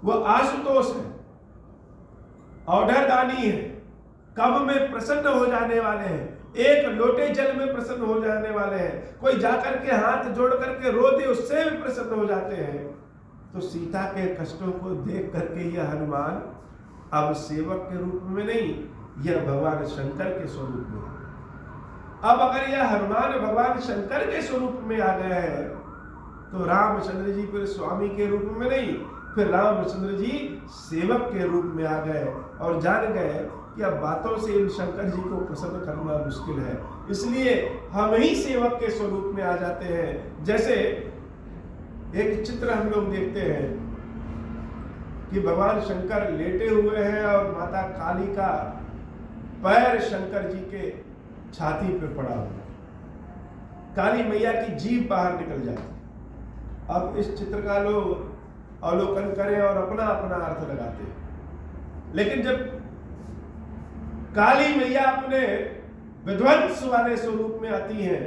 वह आशुतोष है, औढ़रदानी है, कब में प्रसन्न हो जाने वाले हैं, एक लोटे जल में प्रसन्न हो जाने वाले हैं। कोई जाकर के हाथ जोड़ करके रो दे उससे भी प्रसन्न हो जाते हैं। तो सीता के कष्टों को देख करके यह हनुमान अब सेवक के रूप में नहीं, यह भगवान शंकर के स्वरूप में है। अब अगर यह हनुमान भगवान शंकर के स्वरूप में आ गए हैं, तो रामचंद्र जी फिर स्वामी के रूप में नहीं, फिर रामचंद्र जी सेवक के रूप में आ गए और जान गए कि अब बातों से इन शंकर जी को प्रसन्न करना मुश्किल है, इसलिए हम ही सेवक के स्वरूप में आ जाते हैं। जैसे एक चित्र हम लोग देखते हैं कि भगवान शंकर लेटे हुए हैं और माता काली का पैर शंकर जी के छाती पे पड़ा हुआ है। काली मैया की जीभ बाहर निकल जाती। अब इस चित्र का लोग अवलोकन करें और अपना अपना अर्थ लगाते हैं, लेकिन जब काली मैया अपने विध्वंस वाले स्वरूप में आती है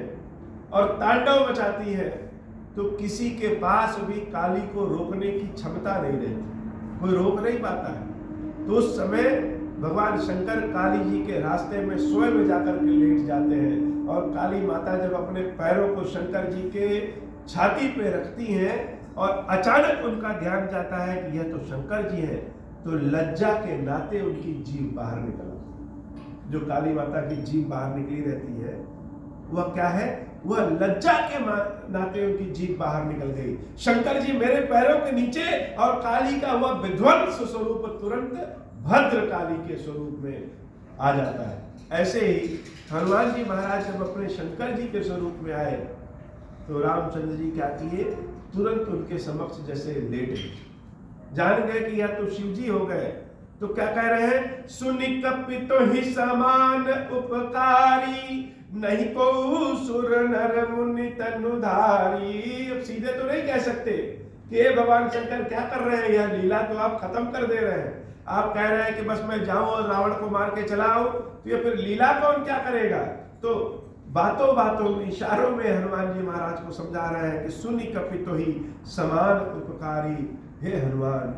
और तांडव मचाती है, तो किसी के पास भी काली को रोकने की क्षमता नहीं रहती, कोई रोक नहीं पाता है। तो उस समय भगवान शंकर काली जी के रास्ते में स्वयं जाकर के लेट जाते हैं और काली माता जब अपने पैरों को शंकर जी के छाती पे रखती हैं और अचानक उनका ध्यान जाता है कि यह तो शंकर जी हैं, तो लज्जा के नाते उनकी जीभ बाहर निकल आती। जो काली माता की जीभ बाहर निकली रहती है वह क्या है? वह लज्जा के नाते उनकी जीभ बाहर निकल गई। शंकर जी मेरे पैरों के नीचे, और काली का वह विध्वंस स्वरूप तुरंत भद्र काली के स्वरूप में आ जाता है। ऐसे ही हनुमान जी महाराज जब अपने शंकर जी के स्वरूप में आए तो रामचंद्र जी क्या किए? तुरंत उनके समक्ष जैसे लेट गए, जान गए कि या तो शिव जी हो गए। तो क्या कह रहे हैं? सुनि कपित ही समान उपकारी, नहीं को सुर नर मुनि तनुधारी। अब सीधे तो नहीं कह सकते कि हे भगवान शंकर क्या कर रहे हैं, यह लीला तो आप खत्म कर दे रहे हैं। आप कह रहे हैं कि बस मैं जाऊं और रावण को मार के चला आऊं, तो ये फिर लीला कौन क्या करेगा? तो बातों बातों में, इशारों में हनुमान जी महाराज को समझा रहे हैं कि सुनि कपितो ही समान उपकारी। हे हनुमान,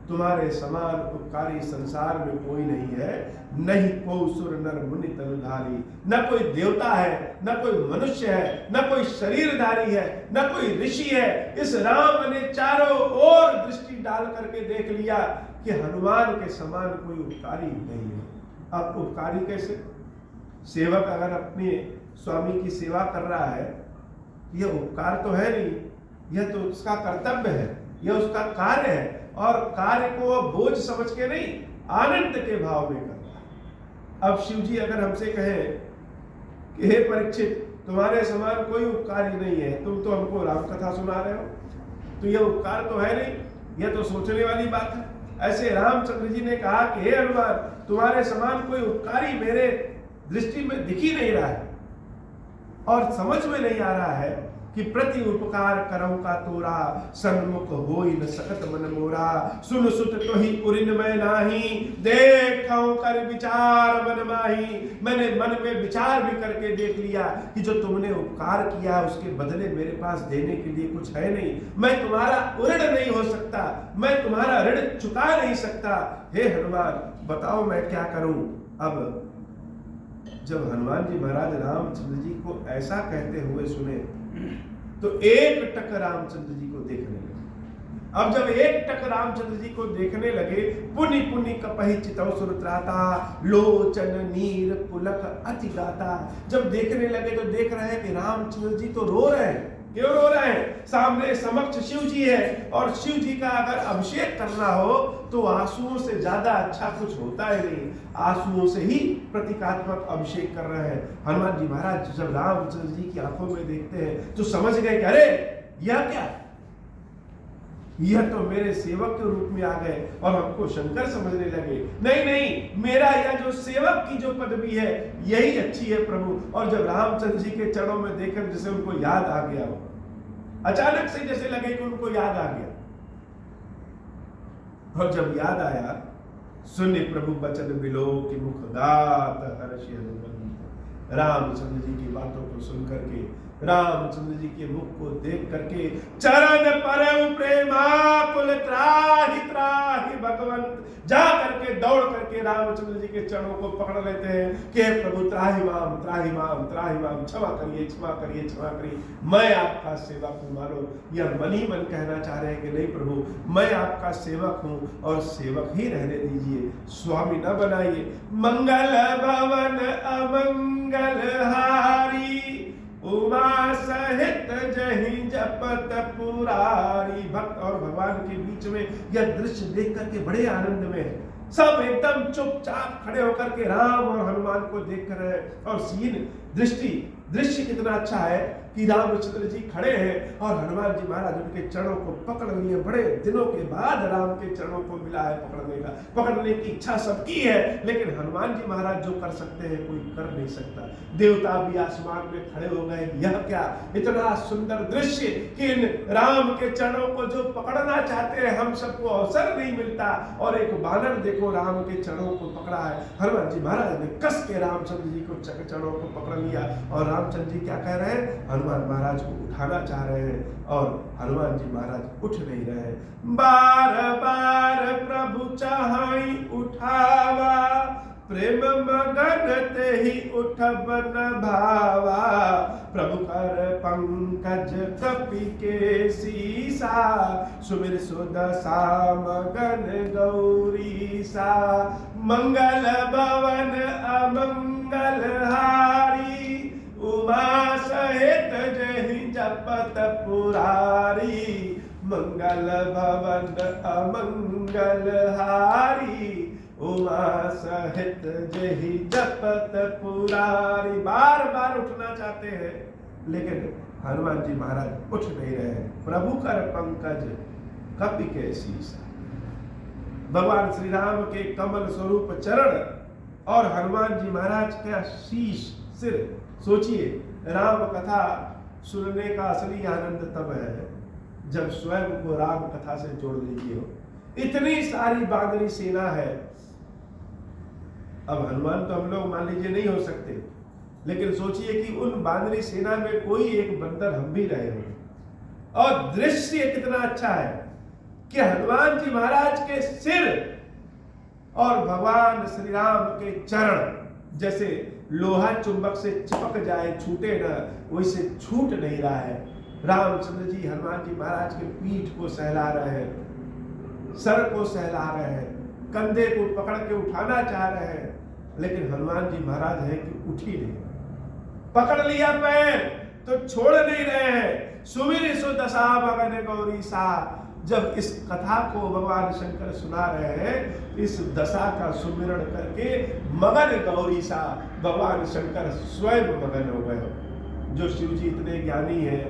तुम्हारे समान उपकारी संसार में कोई नहीं है। नहीं को सुर नर मुनि तनुधारी, न कोई देवता है, न कोई मनुष्य है, न कोई शरीरधारी है, न कोई ऋषि है। इस राम ने चारों ओर दृष्टि डाल करके देख लिया कि हनुमान के समान कोई उपकारी नहीं है। अब उपकारी कैसे? सेवक अगर अपने स्वामी की सेवा कर रहा है, यह उपकार तो है नहीं, यह तो उसका कर्तव्य है, यह उसका कार्य है, और कार्य को बोझ समझ के नहीं, आनंद के भाव में कर रहा है। अब शिव जी अगर हमसे कहे कि हे परीक्षित, तुम्हारे समान कोई उपकारी नहीं है, तुम तो हमको राम कथा सुना रहे हो, तो यह उपकार तो है नहीं, यह तो सोचने वाली बात है। ऐसे रामचंद्र जी ने कहा कि हे हनुमान, तुम्हारे समान कोई उपकारी मेरे दृष्टि में दिख ही नहीं रहा है, और समझ में नहीं आ रहा है कि प्रति उपकार करऊं का तोरा, सन्मुख होई न सकत मन मोरा। सुन सुत तो ही पुरिन में नाही, देखऊं कर विचार मन माही। मैंने मन में विचार भी करके देख लिया कि जो तुमने उपकार किया उसके बदले मेरे पास देने के लिए कुछ है नहीं। मैं तुम्हारा ऋण नहीं हो सकता, मैं तुम्हारा ऋण चुका नहीं सकता। हे हनुमान, बताओ मैं क्या करूं? अब जब हनुमान जी महाराज रामचंद्र जी को ऐसा कहते हुए सुने तो एक टक रामचंद्र जी को देखने लगे। अब जब एक टक रामचंद्र जी को देखने लगे, पुनि पुनि कपहि चितौ सुरत्राता, लोचन नीर पुलक अति गाता। जब देखने लगे तो देख रहे हैं कि रामचंद्र जी तो रो रहे हैं। क्यों रो रहे हैं? सामने समक्ष शिव जी है, और शिव जी का अगर अभिषेक करना हो तो आंसुओं से ज्यादा अच्छा कुछ होता है नहीं, आंसुओं से ही प्रतीकात्मक अभिषेक कर रहे हैं। हनुमान जी महाराज जब रामचंद्र जी की आंखों में देखते हैं तो समझ गए कि अरे यह क्या, यह तो मेरे सेवक के रूप में आ गए और हमको शंकर समझने लगे। नहीं नहीं, मेरा यह जो सेवक की जो पदवी है यही अच्छी है प्रभु। और जब रामचंद्र जी के चरणों में देखकर जैसे उनको याद आ गया हो, अचानक से जैसे लगे कि उनको याद आ गया, और जब याद आया, सुनि प्रभु बचन बिलो कि मुख गात हर्षि हनुमंत। रामचंद्र जी की बातों को सुन करके, रामचंद्र जी के मुख को देख करके, चरण परम प्रेमाकुल त्राहि त्राहि भगवंत, जा करके दौड़ करके रामचंद्र जी के चरणों को पकड़ लेते हैं कि प्रभु त्राहि माम त्राहि माम त्राहि माम, क्षमा करिए क्षमा करिए क्षमा करिए, मैं आपका सेवक हूँ। मानो यह मन ही मन कहना चाह रहे हैं कि नहीं प्रभु, मैं आपका सेवक हूँ और सेवक ही रहने दीजिए, स्वामी न बनाइए। मंगल भवन अमंगल हारी, उमा सहित जहि जपत पुरारी। भक्त और भगवान के बीच में यह दृश्य देख करके बड़े आनंद में है। सब एकदम चुपचाप खड़े होकर के राम और हनुमान को देख रहे हैं, और सीन दृष्टि दृश्य कितना अच्छा है कि रामचंद्र जी खड़े हैं और हनुमान जी महाराज उनके चरणों को पकड़ लिए। बड़े दिनों के बाद राम के चरणों को मिला है पकड़ने की इच्छा सबकी है, लेकिन हनुमान जी महाराज जो कर सकते हैं कोई कर नहीं सकता। देवता भी आसमान में खड़े हो गए। यह क्या इतना सुंदर दृश्य कि इन राम के चरणों को जो पकड़ना चाहते हैं हम सबको अवसर नहीं मिलता, और एक बानर देखो राम के चरणों को पकड़ा है। हनुमान जी महाराज ने कस के रामचंद्र जी को चरणों को पकड़ लिया, और रामचंद्र जी क्या कह रहे हैं, हनुमान महाराज को उठाना चाह रहे हैं, और हनुमान जी महाराज उठ नहीं रहे। बार बार प्रभु चाहि उठावा, प्रेम मगन ते ही उठब न भावा। प्रभु कर पंकज कपि के सीसा, सुमिर सुदशा मगन गौरीसा। मंगल भवन अमंगल हारी, उमा सहित जहि जपत पुरारी। मंगल भवन अमंगल हारी, उमा सहित जहि जपत पुरारी। बार बार उठना चाहते हैं लेकिन हनुमान जी महाराज उठ नहीं रहे। प्रभु कर पंकज कपि के शीसा, भगवान श्री राम के कमल स्वरूप चरण और हनुमान जी महाराज का शीश सिर। सोचिए, राम कथा सुनने का असली आनंद तब है जब स्वयं को राम कथा से जोड़ लीजिए हो। इतनी सारी बानरी सेना है। अब हनुमान तो हम लोग मान लीजिए नहीं हो सकते, लेकिन सोचिए कि उन बानरी सेना में कोई एक बंदर हम भी रहे हो। और दृश्य कितना अच्छा है कि हनुमान जी महाराज के सिर और भगवान श्री राम के चरण जैसे लोहा चुंबक से चिपक जाए, छूटे न, वैसे छूट नहीं रहा है। रामचंद्र जी हनुमान जी महाराज के पीठ को सहला रहे हैं, सर को सहला रहे हैं, कंधे को पकड़ के उठाना चाह रहे हैं, लेकिन हनुमान जी महाराज है कि उठ ही नहीं। पकड़ लिया पैर तो छोड़ नहीं रहे हैं। सुमिर सुदशा मगन गौरीसा। जब इस कथा को भगवान शंकर सुना रहे हैं, इस दशा का सुमिरण करके मगन गौरीसा, भगवान शंकर स्वयं मगन हो गए। जो शिव जी इतने ज्ञानी हैं,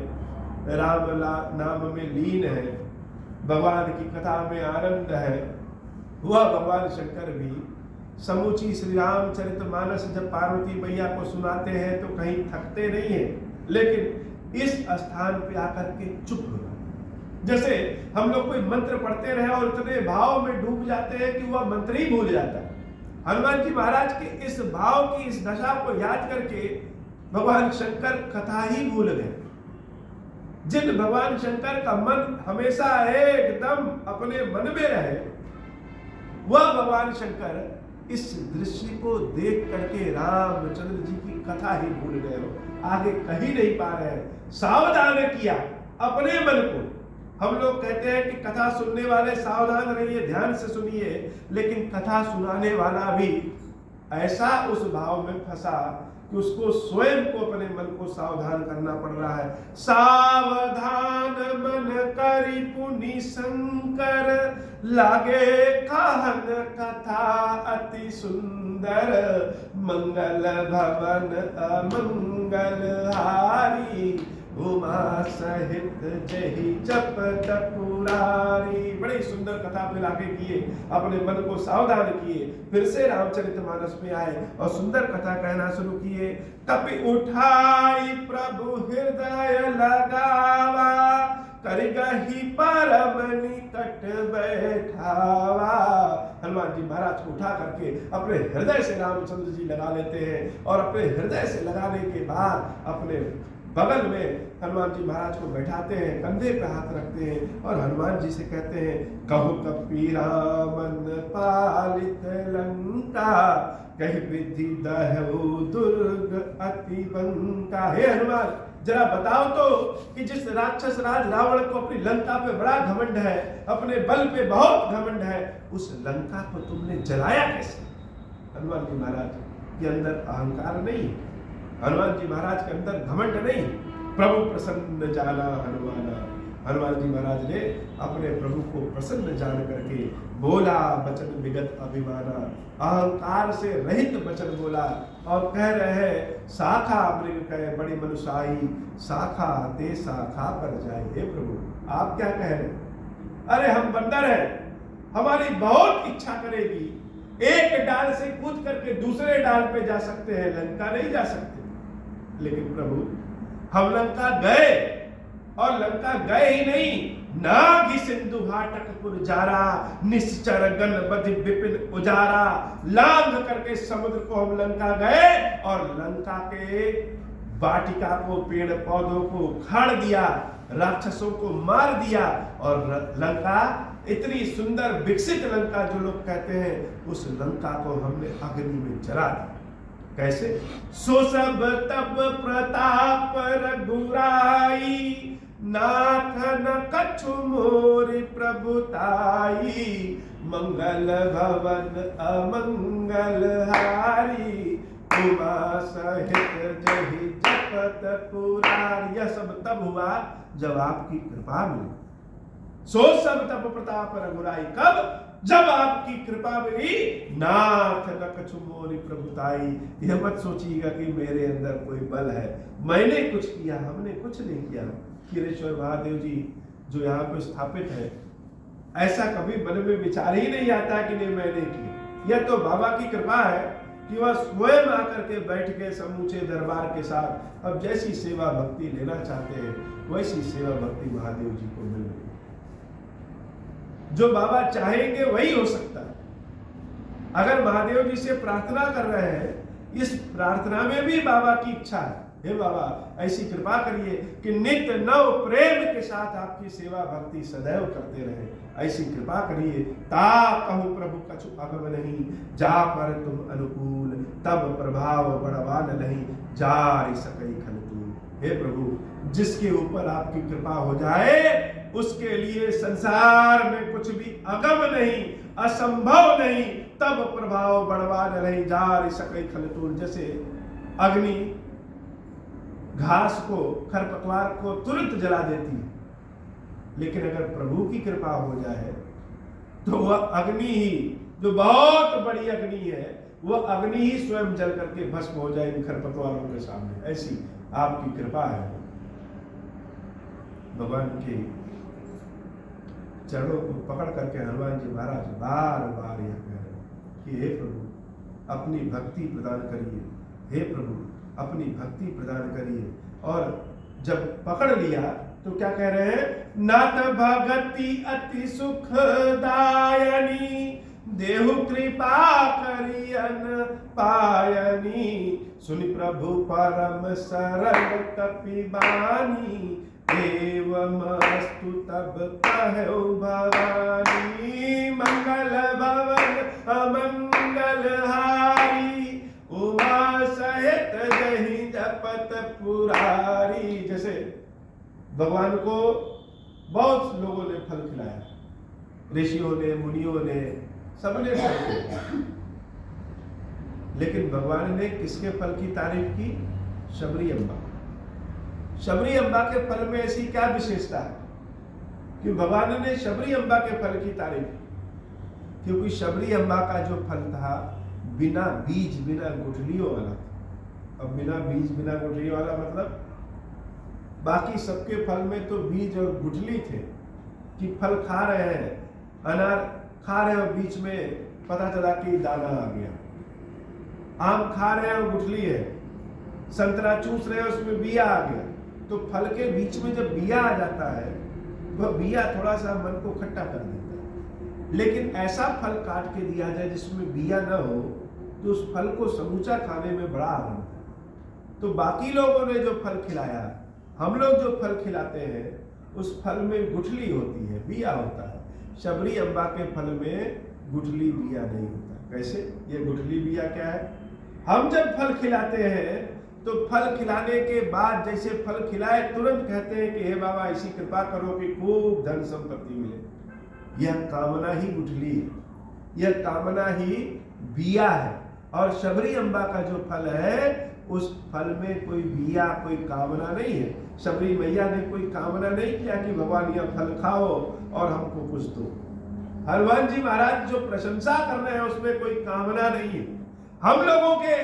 राम नाम में लीन है, भगवान की कथा में आनंद है, वह भगवान शंकर भी समूची श्री रामचरितमानस जब पार्वती मैया को सुनाते हैं तो कहीं थकते नहीं है, लेकिन इस स्थान पे आकर के चुप हो जाते। जैसे हम लोग कोई मंत्र पढ़ते रहे और इतने भाव में डूब जाते हैं कि वह मंत्र ही भूल जाता है। हनुमान जी महाराज के इस भाव की, इस दशा को याद करके भगवान शंकर कथा ही भूल गए। जिन भगवान शंकर का मन हमेशा एकदम अपने मन में रहे, वह भगवान शंकर इस दृश्य को देख करके रामचंद्र जी की कथा ही भूल गए हो, आगे कहीं नहीं पा रहे हैं। सावधान किया अपने मन को। हम लोग कहते हैं कि कथा सुनने वाले सावधान रहिए, ध्यान से सुनिए, लेकिन कथा सुनाने वाला भी ऐसा उस भाव में फंसा कि उसको स्वयं को, अपने मन को सावधान करना पड़ रहा है। सावधान मन करि पुनि शंकर, लागे कहन कथा अति सुंदर। मंगल भवन अमंगल हारी, उमा सहित जहि जपत पुरारी। बड़ी सुंदर कथा फिर आगे किए, अपने मन को सावधान किए, फिर से रामचरितमानस में आए और सुंदर कथा कहना शुरू किए। कपि उठाई प्रभु हृदय लगावा, करगहि परम निकट बैठावा। हनुमान जी महाराज को उठा करके अपने हृदय से रामचंद्र जी लगा लेते हैं, और अपने हृदय से लगाने के बाद अपने बगल में हनुमान जी महाराज को बैठाते हैं, कंधे पे हाथ रखते हैं और हनुमान जी से कहते हैं, कहु कपि रामन पालित लंका, कहि विधि दहु दुर्ग अति बंका। हे हनुमान, जरा बताओ तो कि जिस राक्षस राज रावण को अपनी लंका पे बड़ा घमंड है, अपने बल पे बहुत घमंड है, उस लंका को तुमने जलाया कैसे? हनुमान जी महाराज के अंदर अहंकार नहीं, हनुमान जी महाराज के अंदर घमंड नहीं। प्रभु प्रसन्न जाना हनुमाना, हनुमान जी महाराज ने अपने प्रभु को प्रसन्न जान करके बोला वचन विगत अभिमाना, अहंकार से रहित वचन बोला और कह रहे हैं शाखा मृग कहे बड़ी मनुष्याई, शाखा ते शाखा पर जाए। हे प्रभु आप क्या कह रहे हैं? अरे हम बंदर हैं, हमारी बहुत इच्छा करेगी, एक डाल से कूद करके दूसरे डाल पे जा सकते हैं, लंका नहीं जा सकते। लेकिन प्रभु हम लंका गए, और लंका गए ही नहीं, नागी सिंधु हाटकपुर जारा, निश्चर गण बधि विपिन उजारा। लांघ करके समुद्र को हम लंका गए और लंका के वाटिका को, पेड़ पौधों को उखाड़ दिया, राक्षसों को मार दिया, और लंका इतनी सुंदर विकसित लंका जो लोग कहते हैं, उस लंका को हमने अग्नि में जला दिया। कैसे? सो सब तब प्रताप रघुराई, नाथ न कछु मोरि प्रभुताई, मंगल भवन अमंगल हारी, उमा सहित जहि जपत पुरारी। यह सब तब हुआ जब आपकी कृपा मिली। सो सब तब प्रताप रघुराई, कब? जब आपकी कृपा मिली। नाथ न कछु मोरि प्रभुताई, यह मत सोचिएगा कि मेरे अंदर कोई बल है, मैंने कुछ किया, हमने कुछ नहीं किया। खीरेश्वर महादेव जी जो यहाँ पे स्थापित है, ऐसा कभी मन में विचार ही नहीं आता कि नहीं मैंने किया। यह तो बाबा की कृपा है कि वह स्वयं आकर के बैठ के समूचे दरबार के साथ अब जैसी सेवा भक्ति लेना चाहते हैं वैसी सेवा भक्ति महादेव जी को मिल रही है। जो बाबा चाहेंगे वही हो सकता है। अगर महादेव जी से प्रार्थना कर रहे हैं, इस प्रार्थना में भी बाबा की इच्छा है, हे बाबा ऐसी कृपा करिए कि नित्य नव प्रेम के साथ आपकी सेवा भक्ति सदैव करते रहे, ऐसी कृपा करिए। ता कहूँ प्रभु कछु अगम नहीं, जा पर तुम अनुकूल, तब प्रभाव बड़वान नहीं, जारि सकई खल तूल। हे प्रभु जिसके ऊपर आपकी कृपा हो जाए उसके लिए संसार में कुछ भी अगम नहीं, असंभव नहीं, तब प्रभाव बड़वान नहीं, जारि सकई खल तूल। जैसे अग्नि घास को, खरपतवार को तुरंत जला देती है, लेकिन अगर प्रभु की कृपा हो जाए तो वह अग्नि ही, जो बहुत बड़ी अग्नि है, वह अग्नि ही स्वयं जल करके भस्म हो जाए इन खरपतवारों के सामने। ऐसी आपकी कृपा है। भगवान के चरणों को पकड़ करके हनुमान जी महाराज बार बार यह कह रहे हैं कि हे प्रभु अपनी भक्ति प्रदान करिए, हे प्रभु अपनी भक्ति प्रदान करिए। और जब पकड़ लिया तो क्या कह रहे हैं? नाथ भगति अति सुखदायनी, देहु कृपा करियन पायनी, सुनि प्रभु परम सरल कपिबानी, एवमस्तु तब कहो भवानी, मंगल भवन अमंगल हारी, उमा सहित जहि जपत पुरारी। जैसे भगवान को बहुत लोगों ने फल खिलाया, ऋषियों ने, मुनियों ने, सबने फल खिलाया, लेकिन भगवान ने किसके फल की तारीफ की? शबरी अम्बा। शबरी अम्बा के फल में ऐसी क्या विशेषता है कि भगवान ने शबरी अम्बा के फल की तारीफ की? क्योंकि शबरी अम्बा का जो फल था बिना बीज बिना गुठलियों वाला था। अब बिना बीज बिना गुठलियों वाला मतलब बाकी सबके फल में तो बीज और गुठली थे कि फल खा रहे हैं, अनार खा रहे हो, बीच में पता चला कि दाना आ गया, आम खा रहे हो गुठली है, संतरा चूस रहे हो उसमें बिया आ गया। तो फल के बीच में जब बिया आ जाता है वह बिया थोड़ा सा मन को खट्टा कर देता है, लेकिन ऐसा फल काट के दिया जाए जिसमें बिया न हो तो उस फल को समूचा खाने में बड़ा आनंद है। तो बाकी लोगों ने जो फल खिलाया, हम लोग जो फल खिलाते हैं उस फल में गुठली होती है, बिया होता है। शबरी अम्बा के फल में गुठली बिया नहीं होता। कैसे? ये गुठली बिया क्या है? हम जब फल खिलाते हैं तो फल खिलाने के बाद जैसे फल खिलाए तुरंत कहते हैं कि हे बाबा ऐसी कृपा करो कि खूब धन संपत्ति मिले। यह कामना ही गुठली है, यह कामना ही बिया है। और शबरी अम्बा का जो फल है उस फल में कोई बिया, कोई कामना नहीं है। शबरी मैया ने कोई कामना नहीं किया कि भगवान यह फल खाओ और हमको कुछ दो। हनुमान जी महाराज जो प्रशंसा कर रहे हैं उसमें कोई कामना नहीं है। हम लोगों के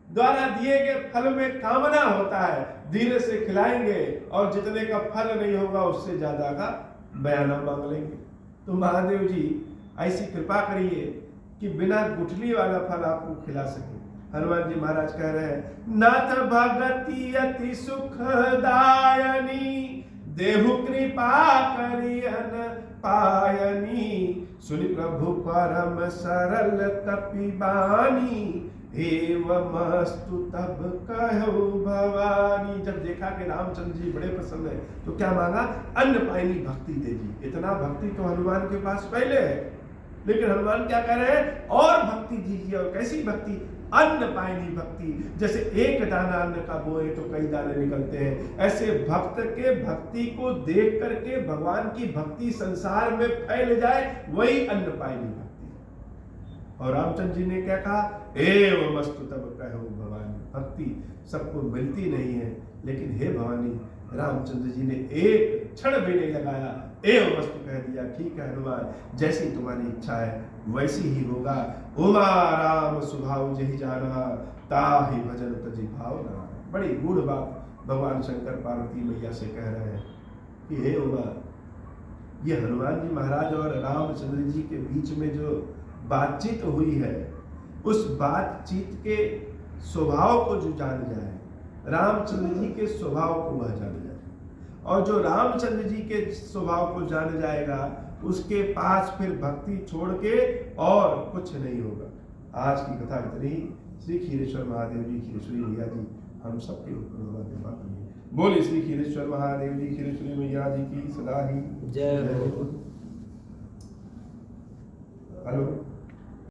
द्वारा दिए गए फल में कामना होता है, धीरे से खिलाएंगे और जितने का फल नहीं होगा उससे ज्यादा का बयाना मांग लेंगे। तो महादेव जी ऐसी कृपा करिए कि बिना गुठली वाला फल आपको खिला सके। हनुमान जी महाराज कह रहे हैं, नाथ भगति अति सुखदायनी, देहु कृपा करियन पायनी, सुनि प्रभु परम सरल तपि बानी, एवमस्तु तब कहो भवानी। जब देखा कि रामचंद्र जी बड़े प्रसन्न है तो क्या मांगा, अन्न पायनी भक्ति दे दी। इतना भक्ति तो हनुमान के पास पहले है, लेकिन हनुमान क्या कह रहे हैं, और भक्ति दीजिए। और कैसी भक्ति, अन्न पायनी भक्ति। जैसे एक दाना अन्न का बोए तो कई दाने निकलते हैं, ऐसे भक्त के भक्ति को देख करके भगवान की भक्ति संसार में फैल जाए, वही अन्न पायनी भक्ति। और रामचंद्र जी ने क्या कहा, एवं मस्तु तब कहो भवानी। भक्ति सबको मिलती नहीं है, लेकिन हे भवानी, रामचंद्र जी ने एक क्षण भी नहीं लगाया, एवं मस्तु कह दिया, ठीक है हनुमान, जैसी तुम्हारी इच्छा है वैसी ही होगा। उमा राम सुभाव जही जाना, ताहि भजन तजी भावना। बड़ी गूढ़ बात भगवान शंकर पार्वती मैया से कह रहे हैं कि हे उमा, ये हनुमान जी महाराज और रामचंद्र जी के बीच में जो बातचीत हुई है, उस बातचीत के स्वभाव को जो जान जाए, रामचंद्र जी के स्वभाव को वह जान जाए, और जो रामचंद्र जी के स्वभाव को जान जाएगा उसके पास फिर भक्ति छोड़ के और कुछ नहीं होगा। आज की कथा इतनी। श्री खीरेश्वर महादेव जी, खीरेश्वरी मैया जी हम सबके ऊपर कृपा करिए। बोले श्री खीरेश्वर महादेव जी, खीरेश्वरी मैया जी की सदा ही जय हो। हेलो।